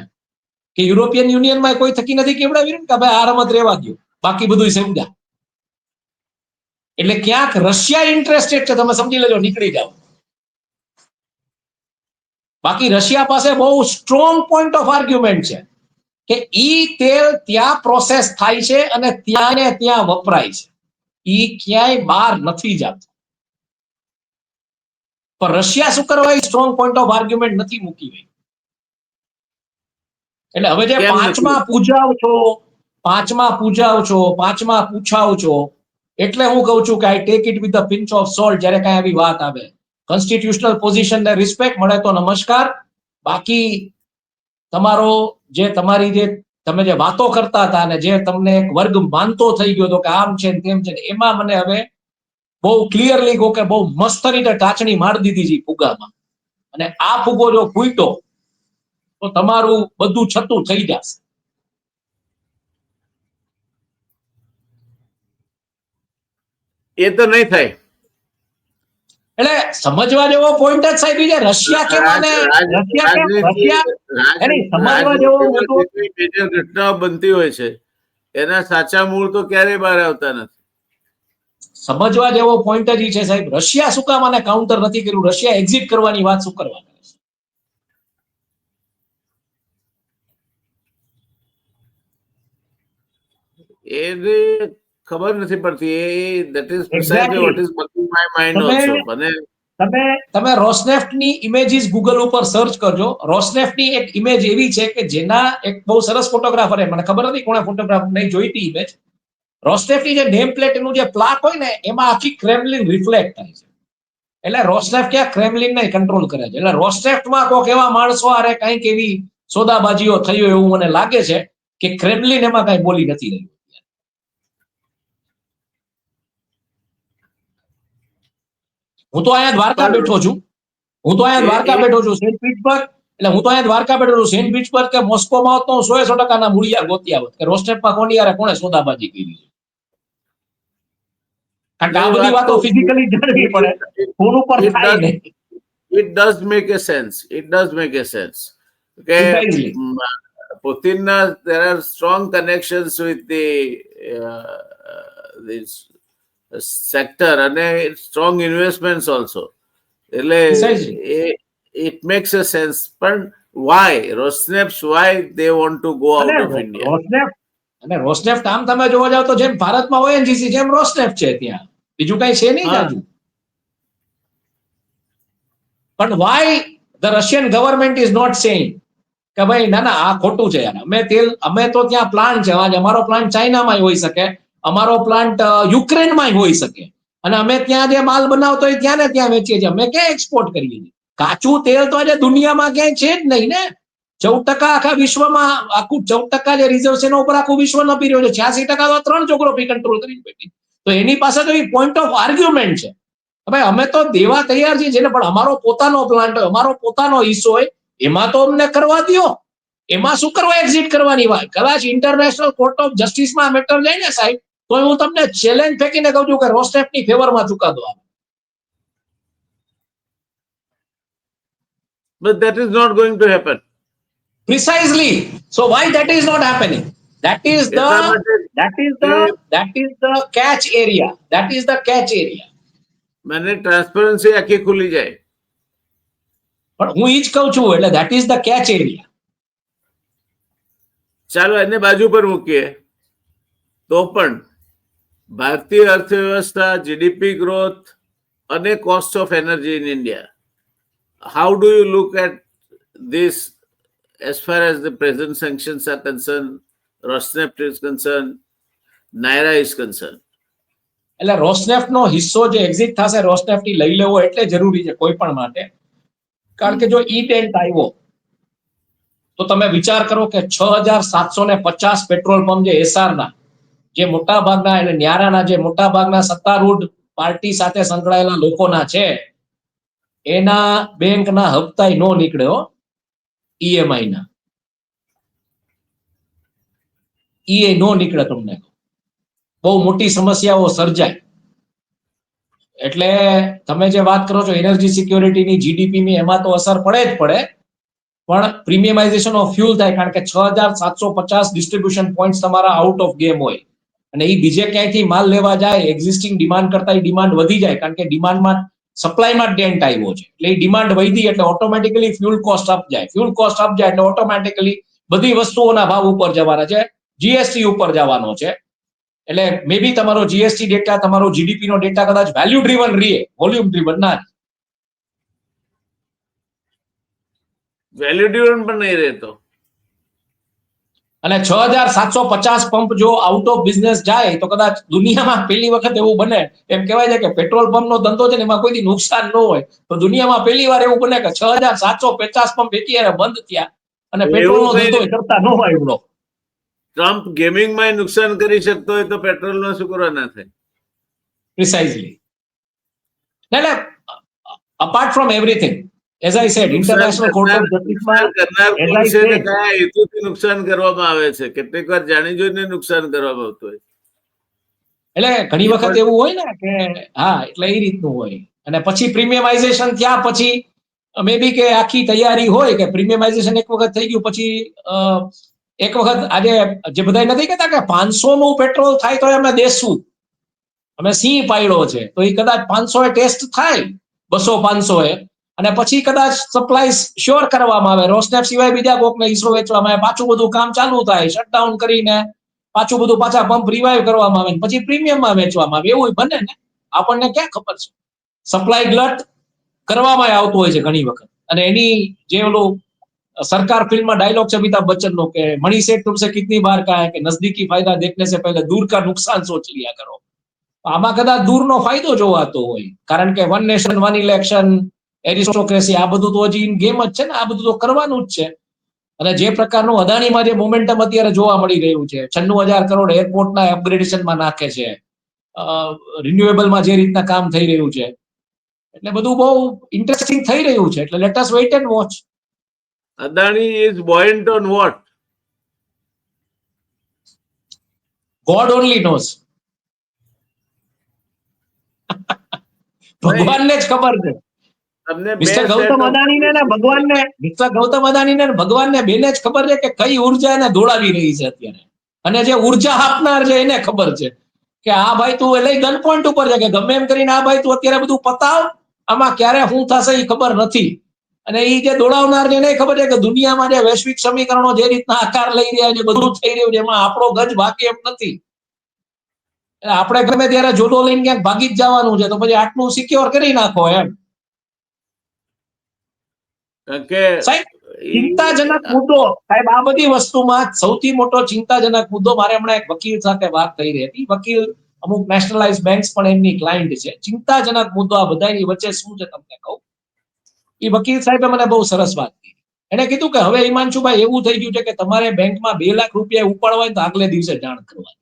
S2: કે યુરોપિયન યુનિયનમાં કોઈ થકી નથી કેવડાવ્યું કે ભાઈ આ રમત રહેવા દો, બાકી બધું સમજ્યા. એટલે ક્યાંક રશિયા ઇન્ટરેસ્ટેડ છે, તમે સમજી લેજો, નીકળી જાઓ. બાકી રશિયા પાસે બહુ સ્ટ્રોંગ પોઈન્ટ ઓફ આર્ગ્યુમેન્ટ છે કે ઈ તેલ ત્યાં પ્રોસેસ થાય છે અને ત્યાં ને ત્યાં વપરાય છે, ઈ ક્યાંય બહાર નથી જતું. પણ રશિયા શું કરવા એ સ્ટ્રોંગ પોઈન્ટ ઓફ આર્ગ્યુમેન્ટ નથી મૂકી રહી. એટલે હવે જે પાંચમાં પૂછાવ છો, એટલે હું કહું છું કે I take it with the pinch of salt. જ્યારે કાંઈ આવી વાત આવે, કોન્સ્ટિટ્યુશનલ પોઝિશન ને રિસ્પેક્ટ મળે તો નમસ્કાર, બાકી તમારો જે તમારી જે તમે જે વાતો કરતા હતા અને જે તમને એક વર્ગ માનતો થઈ ગયો હતો કે આમ છે તેમ છે, એમાં મને હવે બહુ ક્લિયરલી કહો કે બહુ મસ્ત રીતે ટાચણી મારી દીધી છે ફુગામાં. અને આ ફુગો જો ફૂટ્યો તો તમારું બધું છતું થઈ જશે.
S1: એ તો નહીં થાય.
S2: એટલે સમજવા જેવો પોઈન્ટ જ સાહેબ છે, રશિયા કેમ આને સમજવા જેવો
S1: ઘટનાઓ બનતી હોય છે, એના સાચા મૂળ તો ક્યારેય બહાર આવતા નથી.
S2: સમજવા જેવો પોઈન્ટ જ છે સાહેબ, રશિયા શું કામ આને કાઉન્ટર નથી કર્યું, રશિયા એક્ઝિટ કરવાની વાત શું કરવા કરે છે?
S1: એને ખબર નથી પડતી. એ that is precisely what is bugging my mind also.
S2: તમે રોસનેફ્ટની ઇમેજીસ ગૂગલ ઉપર સર્ચ કરજો. રોસનેફ્ટની એક ઇમેજ એવી છે કે જેના એક બહુ સરસ ફોટોગ્રાફર, મને ખબર નથી કોણે ફોટોગ્રાફર નહીં જોઈતી ઇમેજ, રોસનેફ્ટની જે નેમ પ્લેટ એનું જે પ્લાક હોય ને એમાં આખી ક્રેમલિન રિફ્લેક્ટ થાય છે. એટલે રોસનેફ્ટ ક્યાં ક્રેમલિન ને કંટ્રોલ કરે છે. એટલે રોસનેફ્ટમાં કોઈક એવા માણસો આરે કંઈક એવી સોદાબાજીઓ થઈ હોય એવું મને લાગે છે કે ક્રેમલિન એમાં કઈ બોલી નથી રહ્યું. હું તો અહીંયા દ્વારકા બેઠો છું, સેન્ટ પીટર્સબર્ગ. એટલે હું તો અહીંયા દ્વારકા બેઠો છું, સેન્ટ પીટર્સબર્ગ કે મોસ્કોમાં હોત તો 100% મૂળિયા ગોતી આવત કે રોસનેફ્ટમાં કોની યારે કોણે સોદાબાજી કરી છે. કારણ કે આ બધી વાતો ફિઝિકલી જાણવી પડે, ફોન ઉપર થાય નહીં.
S1: It does make a sense. Okay. Putin, there are strong connections with this sector and strong investments also. It makes a sense. But why? Rosneft, why they want to go out of India?
S2: રોસનેફ્ટ આમ તમે જોવા જાવ તો જેમ ભારતમાં ONGC જેમ રોસનેફ્ટ છે, ત્યાં બીજું કઈ છે નહીં જાજુ. પણ why the Russian government is not saying કે ભાઈ ના ના આ ખોટું છે યાર, અમે તો ત્યાં પ્લાન્ટ છે, અમારો પ્લાન્ટ ચાઇનામાં હોઈ શકે, અમારો પ્લાન્ટ યુક્રેનમાં હોઈ શકે, અને અમે ત્યાં જે માલ બનાવતો હોય ત્યાં ને ત્યાં વેચીએ છીએ, અમે ક્યાં એક્સપોર્ટ કરીએ છીએ? કાચું તેલ તો આજે દુનિયામાં ક્યાંય છે જ નહીં ને. 14% આખા વિશ્વમાં, આખું 14% જે રિઝર્વ છે એના ઉપર આખું વિશ્વ નપી રહ્યો છે. 86% તો 3 જોગ્રાફી કંટ્રોલ કરી બેઠી. તો એની પાસે તો એ પોઈન્ટ ઓફ આર્ગ્યુમેન્ટ છે. ભાઈ અમે તો દેવા તૈયાર છીએ જેને, પણ અમારો પોતાનો પ્લાન્ટ હોય, અમારો પોતાનો હિસ્સો હોય, એમાં તો અમને કરવા દો. એમાં શું કરવા એક્ઝિટ કરવાની વાત? કદાચ ઇન્ટરનેશનલ કોર્ટ ઓફ જસ્ટિસમાં મેટર જાય ને સાહેબ, તો હું તમને ચેલેન્જ ફેંકીને કહું છું કે રોસનેફ્ટની ફેવરમાં ચુકાદો આવે.
S1: But that is not going to happen.
S2: Precisely. So why that is not happening? That is the catch area.
S1: મને ટ્રાન્સપરન્સી આખી ખુલી જાય.
S2: પણ હું ઈ જ કહું છું, એટલે that is the catch area.
S1: ચાલો એને બાજુ પર મૂકીએ તો પણ ભારતીય અર્થવ્યવસ્થા, જીડીપી ગ્રોથ અને cost of energy in India, how do you look at this, as far as the present sanctions are concerned, Rosneft is concerned, Naira is concerned.
S2: એટલે રોસનેફ્ટ નો હિસ્સો જે એક્ઝિટ થશે રોસનેફ્ટ થી લઈ લેવો એટલે જરૂરી છે કોઈ પણ માટે, કારણ કે જો ઈ ટેન્ટ આવ્યો તો તમે વિચાર કરો કે 6,750 પેટ્રોલ પંપ જે એસઆર ના જે મોટા ભાગના એટલે ન્યારાના જે મોટા ભાગના સત્તારૂઢ પાર્ટી સાથે સંકળાયેલા લોકોના છે એના બેંકના હપ્તા નો નીકળ્યો, ઈએમઆઈ ના ઈ નો નીકળે, તમને બહુ મોટી સમસ્યાઓ સર્જાય. એટલે તમે જે વાત કરો છો એનર્જી સિક્યોરિટીની, જીડીપીની, એમાં તો અસર પડે જ પડે, પણ પ્રીમિયમાઇઝેશન ઓફ ફ્યુલ થાય, કારણ કે 6,750 ડિસ્ટ્રીબ્યુશન પોઈન્ટ તમારા આઉટ ઓફ ગેમ હોય અને એ બીજે ક્યાંયથી માલ લેવા જાય એક્ઝિસ્ટિંગ ડિમાન્ડ કરતા એ ડિમાન્ડ વધી જાય, કારણ કે ડિમાન્ડમાં સપ્લાયમાં ડેન્ટ આવ્યો છે એટલે એ ડિમાન્ડ વધી એટલે ઓટોમેટિકલી ફ્યુલ કોસ્ટ અપ જાય, ફ્યુલ કોસ્ટ અપ જાય એટલે ઓટોમેટિકલી બધી વસ્તુઓના ભાવ ઉપર જવાના છે, જીએસટી ઉપર જવાનો છે. એટલે મે બી તમારો જીએસટી ડેટા, તમારો જીડીપી નો ડેટા કદાચ વેલ્યુ ડ્રીવન રહે, વોલ્યુમ ડ્રીવન ના.
S1: વેલ્યુ ડ્રીવન પણ નહીં રહેતો.
S2: અને 6,750 પંપ જો આઉટ ઓફ બિઝનેસ જાય તો કદાચ દુનિયામાં પહેલી વખત એવું બને, એમ કહેવાય છે કે પેટ્રોલ પંપ નો ધંધો છે ને એમાં કોઈ નુકસાન ન હોય, તો દુનિયામાં પહેલી વાર એવું બને કે 6,750 પંપ એકી બંધ થયા અને પેટ્રોલ નો ધંધો કરતા ન હોય એવડો.
S1: ટ્રમ્પ ગેમિંગમાં નુકસાન કરી શકતો હોય તો પેટ્રોલમાં શું કરવા ના થાય?
S2: પ્રિસાઇઝલી. એટલે apart from everything, as I said, international court of જસ્ટિસમાં
S1: કયા હેતુથી નુકસાન કરવામાં આવે છે, કેટલીક વાર જાણી જોઈને નુકસાન કરવામાં આવતું હોય.
S2: એટલે ઘણી વખત એવું હોય ને કે હા, એટલે એ રીતનું હોય. અને પછી પ્રીમિયમાઇઝેશન થયા પછી મે બી કે આખી તૈયારી હોય કે પ્રીમિયમાઇઝેશન એક વખત થઈ ગયું પછી એક વખત આજે જે બધા નથી કહેતા કે 500 નું પેટ્રોલ થાય તો અમે દેશું, અમે સિંહ પાડ્યો છે, તો એ કદાચ 500 ટેસ્ટ થાય, 200-500 અને પછી કદાચ સપ્લાય શ્યોર કરવામાં આવે, રોસનેફ્ટ સિવાય બીજા કોકને ઈસરો વેચવામાં આવે, પાછું બધું કામ ચાલુ થાય, શટડાઉન કરીને પાછું બધું પાછા પંપ રિવાઈવ કરવામાં આવે, પછી પ્રીમિયમમાં વેચવામાં આવે, એવું બને ને? આપણને ક્યાં ખબર છે? સપ્લાય ગ્લટ કરવામાં આવતું હોય છે ઘણી વખત. અને એની જે ઓલું સરકાર ફિલ્મમાં ડાયલોગ છે અમિતાભ બચ્ચનનો કે મણી સેठ तुमसे कितनी बार कहा है कि नजदीकी फायदा देखने से पहले दूर का नुकसान सोच लिया करो. આમાં કદાચ દૂરનો ફાયદો જોવાતો હોય, કારણ કે વન નેશન વન ઇલેક્શન, એરિસ્ટોક્રેસી, આ બધું તો હજી ગેમ જ છે ને, આ બધું તો કરવાનું જ છે. અને જે પ્રકારનું અદાણીમાં જે મોમેન્ટમ અત્યારે જોવા મળી રહ્યું છે, 96,000 કરોડ એરપોર્ટના અપગ્રેડેશનમાં નાખે છે, રિન્યુએબલમાં જે રીતના કામ થઈ રહ્યું છે, એટલે બધું બહુ ઇન્ટરેસ્ટિંગ થઈ રહ્યું છે. એટલે let us weight and watch.
S1: Adani is buoyant on what?
S2: God only knows. ભગવાનને જ ખબર છે. મિસ્ટર ગૌતમ અદાણીને ને ભગવાનને, મિસ્ટર ગૌતમ અદાણીને ભગવાનને બેને જ ખબર છે કે કઈ ઉર્જા એને દોડાવી રહી છે અત્યારે, અને જે ઉર્જા આપનાર છે એને ખબર છે કે આ ભાઈ તું એટલે ગન પોઈન્ટ ઉપર છે કે ગમે એમ કરીને આ ભાઈ તું અત્યારે બધું પતાવ, આમાં ક્યારે શું થશે એ ખબર નથી. અને એ જે દોડાવનાર છે એને ખબર છે કે દુનિયામાં જે વૈશ્વિક સમીકરણો જે રીતના આકાર લઈ રહ્યા છે, બધું થઈ રહ્યું છે, એમાં આપણો ગજ બાકી એમ નથી. આપણે ગમે ત્યારે જોડો લઈને ક્યાંક ભાગી જ જવાનું છે, તો પછી આટલું સિક્યોર કરી નાખો એમ. ચિંતાજનક મુદ્દો સાહેબ, આ બધી વસ્તુમાં સૌથી મોટો ચિંતાજનક મુદ્દો, મારે હમણાં એક વકીલ સાથે વાત થઈ રહી હતી, વકીલ અમુક નેશનલાઇઝ બેંક્સ પણ એમની ક્લાયન્ટ છે. ચિંતાજનક મુદ્દો આ બધાની વચ્ચે શું છે તમને કહું. એ વકીલ સાહેબે મને બહુ સરસ વાત કરી. એને કીધું કે હવે હિમાંશુભાઈ એવું થઈ ગયું છે કે તમારે બેંકમાં 2 લાખ રૂપિયા ઉપાડવા હોય તો આગલે દિવસે જાણ કરવાની.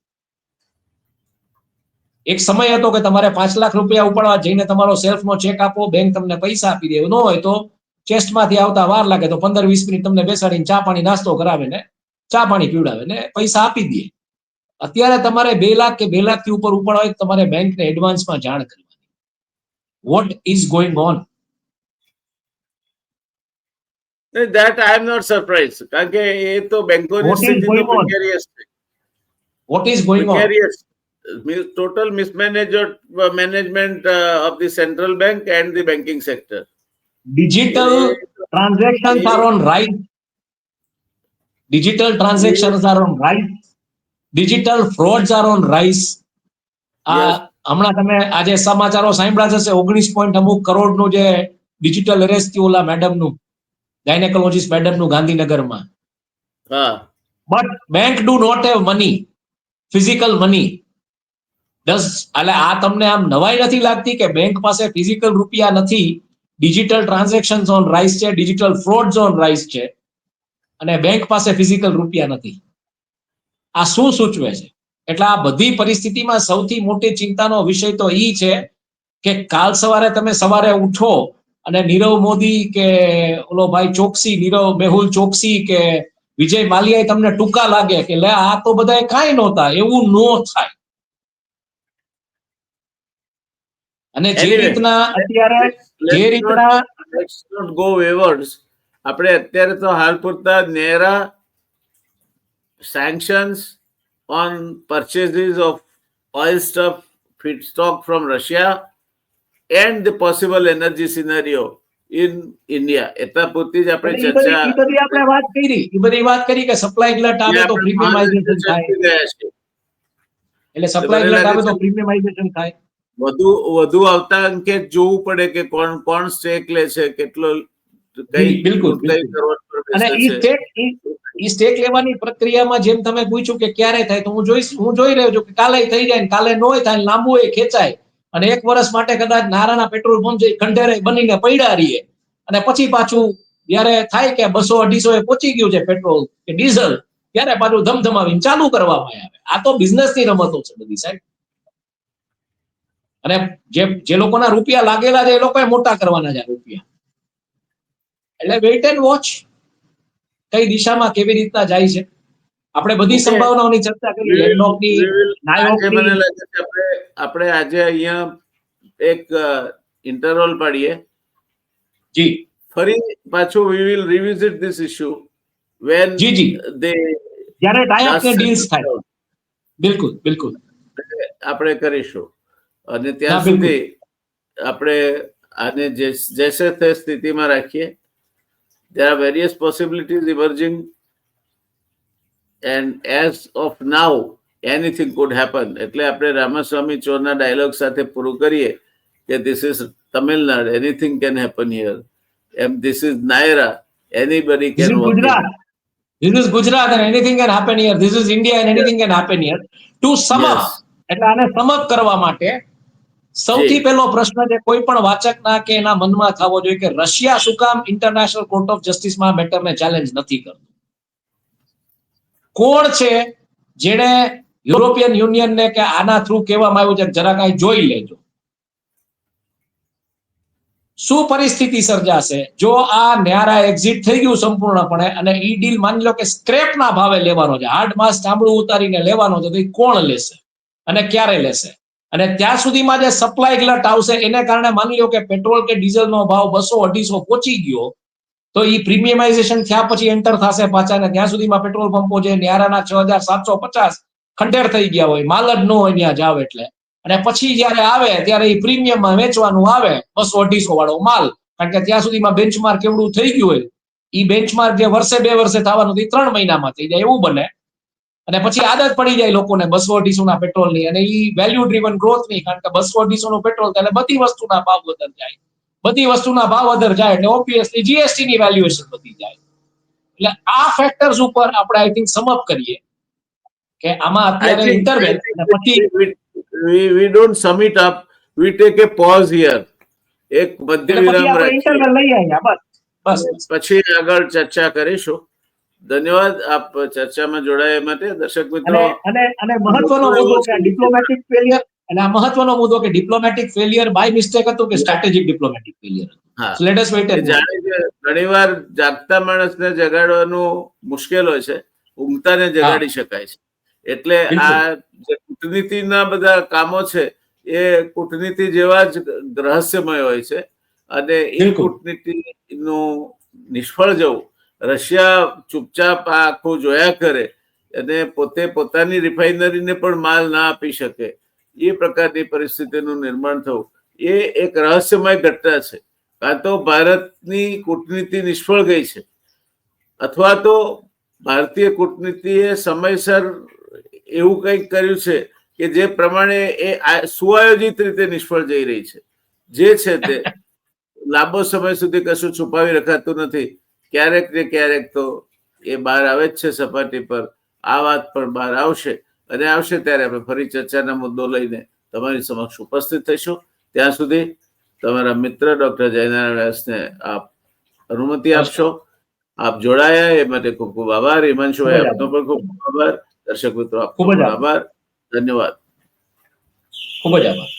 S2: એક સમય હતો કે તમારે 5 લાખ રૂપિયા ઉપાડવા જઈને તમારો સેલ્ફનો ચેક આપો, બેંક તમને પૈસા આપી દે, ન હોય તો ચેસ્ટમાંથી આવતા વાર લાગે તો 15-20 મિનિટ તમને બેસાડીને ચા પાણી નાસ્તો કરાવે ને ચા પાણી પીવડાવે ને પૈસા આપી દે. અત્યારે તમારે 2 લાખ કે 2 લાખથી ઉપર ઉપાડવા હોય તો તમારે બેંકને એડવાન્સમાં જાણ કરવાની. What is going on?
S1: That I am not surprised, કારણ કે એ તો બેંકોની સ્થિતિ તો પ્રિકેરિયસ છે.
S2: What is going on?
S1: Total mismanagement of the central bank and the banking sector.
S2: Digital transactions are on rise. Digital transactions are on rise. Digital frauds are on rise. હમણાં તમે આજે સમાચારો સાંભળ્યા હશે, 19 પોઈન્ટ અમુક કરોડનું જે ડિજિટલ અરેસ્ટ થયું ઓલા મેડમનું, ગાયનેકોલોજીસ્ટ મેડમનું ગાંધીનગરમાં.
S1: હા,
S2: but bank do not have money, physical money. એટલે આ તમને આમ નવાઈ નથી લાગતી કે બેંક પાસે ફિઝિકલ રૂપિયા નથી, ડિજિટલ ટ્રાન્ઝેક્શન ઓન રાઇઝ છે, ડિજિટલ ફ્રોડ ઓન રાઇઝ છે, અને બેંક પાસે ફિઝિકલ રૂપિયા નથી. આ શું સૂચવે છે? એટલે આ બધી પરિસ્થિતિમાં સૌથી મોટી ચિંતાનો વિષય તો ઈ છે કે કાલ સવારે તમે સવારે ઉઠો અને નીરવ મોદી કે ઓલો ભાઈ ચોકસી, મેહુલ ચોકસી કે વિજય માલ્યાએ તમને ટૂંકા લાગે કે લે આ તો બધા કાંઈ નહોતા, એવું નો થાય. અને જે રીતના અત્યારે
S1: let's not go wayward. આપણે અત્યારે તો હાલ પૂરતા નેરા sanctions on purchases of oil stuff, feedstock from Russia and the possible energy scenario in India. એટલા પૂરતી જ આપણે ચર્ચા
S2: આપણે વાત કરી કે સપ્લાય ગ્લટ આવે તો પ્રીમિયમાઇઝેશન થાય, એટલે સપ્લાય ગ્લટ આવે તો પ્રીમિયમાઇઝેશન થાય.
S1: વધુ આવતા અંકે જોવું પડે કે કોણ સ્ટેક લે છે, કેટલો
S2: બિલકુલ. અને ઈ સ્ટેક લેવાની પ્રક્રિયામાં જેમ તમે પૂછ્યું કે ક્યારે થાય, તો હું જોઈ રહ્યો છું કે કાલે થઈ જાય ને કાલે નો થાય, લાંબુ એ ખેંચાય અને 1 વર્ષ માટે કદાચ નારાના પેટ્રોલ પંપ જે ખંડેરે બનીને પડ્યા રહીએ અને પછી પાછું જયારે થાય કે 200-250 એ પહોંચી ગયું છે પેટ્રોલ કે ડીઝલ, ત્યારે પાછું ધમધમાવીને ચાલુ કરવામાં આવે. આ તો બિઝનેસની રમતો છે બધી, સાહેબ. અને જે લોકોના રૂપિયા લાગેલા છે એ લોકોએ મોટા કરવાના છે રૂપિયા. એટલે વેઇટ એન્ડ વોચ કઈ દિશામાં કેવી રીતના જાય છે. આપણે બધી સંભાવનાઓની ચર્ચા કરી, લેન્ડલોકની, નાયોકની.
S1: મને લાગે છે આપણે આજે અહીંયા એક ઇન્ટરવલ પાડીએ.
S2: જી.
S1: ફરી પાછું we will revisit this issue when
S2: જ્યારે ટાઈપ કે ડીલ્સ થાય. બિલકુલ
S1: આપણે કરીશું. અને ત્યાં સુધી આપણે આને જૈસે તે સ્થિતિમાં રાખીએ. There are various possibilities emerging, and as of now anything could happen. એટલે આપણે રામાસ્વામી ચોરના ડાયલોગ સાથે પૂરું કરીએ કે this is Tamil Nadu, anything can happen here, and this is Naira, anybody can walk in.
S2: This is Gujarat and anything can happen here. This is India and anything can happen here. To sum up, એટલે આને સમ up કરવા માટે સૌથી પહેલો પ્રશ્ન જે કોઈ પણ વાચકના કે એના મનમાં થવો જોઈએ કે રશિયા શું કામ ઇન્ટરનેશનલ કોર્ટ ઓફ જસ્ટિસમાં મેટરને ચેલેન્જ નથી કરતું? કોણ છે જેણે યુરોપિયન યુનિયનને કે આના થ્રુ કહેવામાં આવ્યું છે જરા કાંઈ જોઈ લેજો? શું પરિસ્થિતિ સર્જાશે જો આ ન્યારા એક્ઝિટ થઈ ગયું સંપૂર્ણપણે અને ઈ ડીલ માની લો કે સ્ક્રેપના ભાવે લેવાનો છે, હાડ માંસ ચામડું ઉતારીને લેવાનો છે, તો એ કોણ લેશે અને ક્યારે લેશે? અને ત્યાં સુધીમાં જે સપ્લાય ગ્લટ આવશે એને કારણે માની લો કે પેટ્રોલ કે ડીઝલનો ભાવ 200-250 પહોંચી ગયો, તો એ પ્રીમિયમાઇઝેશન થયા પછી એન્ટર થશે પાછા, ને ત્યાં સુધીમાં પેટ્રોલ પંપો જે ન્યારાના 6,750 ખંડેર થઈ ગયા હોય, માલ જ ન હોય ત્યાં જાવ એટલે, અને પછી જયારે આવે ત્યારે એ પ્રીમિયમમાં વેચવાનું આવે 200-250 વાળો માલ, કારણ કે ત્યાં સુધીમાં બેન્ચમાર્ક કેવડું થઈ ગયું હોય, એ બેન્ચમાર્ક જે વર્ષે 2 વર્ષે થવાનું 3 મહિનામાં થઈ જાય એવું બને, અને પછી આદત પડી જાય લોકોને 200-250 ના પેટ્રોલની, અને એ વેલ્યુ ડ્રીવન ગ્રોથ નહીં, કારણ કે 200-250 નું પેટ્રોલ એટલે બધી વસ્તુના ભાવ વધર જાય, બધી વસ્તુના ભાવ વધર જાય એટલે ઓબ્વિયસલી જીએસટી ની વેલ્યુએશન વધી જાય. એટલે આ ફેક્ટર્સ ઉપર આપણે આઈ થિંક સમ અપ કરીએ કે આમાં અત્યારે ઇન્ટરવેલ અને પછી
S1: we don't sum it up, we take a pause here, એક મધ્ય વિરામ
S2: ઇન્ટરવેલ લઈ આવ્યા, બસ
S1: પછી આગળ ચર્ચા કરીશું. ધન્યવાદ આપ ચર્ચામાં જોડાયા માટે. દર્શક મિત્રો,
S2: અને મહત્વનો મુદ્દો કે ડિપ્લોમેટિક ફેલિયર, અને આ મહત્વનો મુદ્દો કે ડિપ્લોમેટિક ફેલિયર બાય મિસ્ટેક હતું કે સ્ટ્રેટેજિક ડિપ્લોમેટિક ફેલિયર હતું. So let us weight and
S1: જાણે કે ઘણીવાર જાગતા માણસને જગાડવાનું મુશ્કેલ હોય છે, ઊંઘતાને જગાડી શકાય છે. એટલે આ જે કૂટનીતિના બધા કામો છે એ કૂટનીતિ જેવા જ રહસ્યમય હોય છે, અને એ કૂટનીતિનું નિષ્ફળ જવું, રશિયા ચૂપચાપ આ આખું જોયા કરે અને પોતે પોતાની રિફાઇનરીને પણ માલ ના આપી શકે, એ પ્રકારની પરિસ્થિતિનું નિર્માણ થવું એ એક રહસ્યમય ઘટના છે. કાં તો ભારતની કૂટનીતિ નિષ્ફળ ગઈ છે, અથવા તો ભારતીય કૂટનીતિએ સમયસર એવું કંઈક કર્યું છે કે જે પ્રમાણે એ સુઆયોજિત રીતે નિષ્ફળ જઈ રહી છે. જે છે તે લાંબો સમય સુધી કશું છુપાવી રખાતું નથી, ક્યારેક ને ક્યારેક તો એ બહાર આવે જ છે સપાટી પર. આ વાત પણ બહાર આવશે, અને આવશે ત્યારે આપણે ફરી ચર્ચાના મુદ્દો લઈને તમારી સમક્ષ ઉપસ્થિત થઈશું. ત્યાં સુધી તમારા મિત્ર ડોક્ટર જયનારાયણ વ્યાસને આપ અનુમતિ આપશો. આપ જોડાયા એ માટે ખૂબ ખૂબ આભાર. હિમાંશુભાઈ, આપનો પણ ખૂબ ખૂબ આભાર. દર્શક મિત્રો, આપનો પણ આભાર. ધન્યવાદ.
S2: ખૂબ જ આભાર.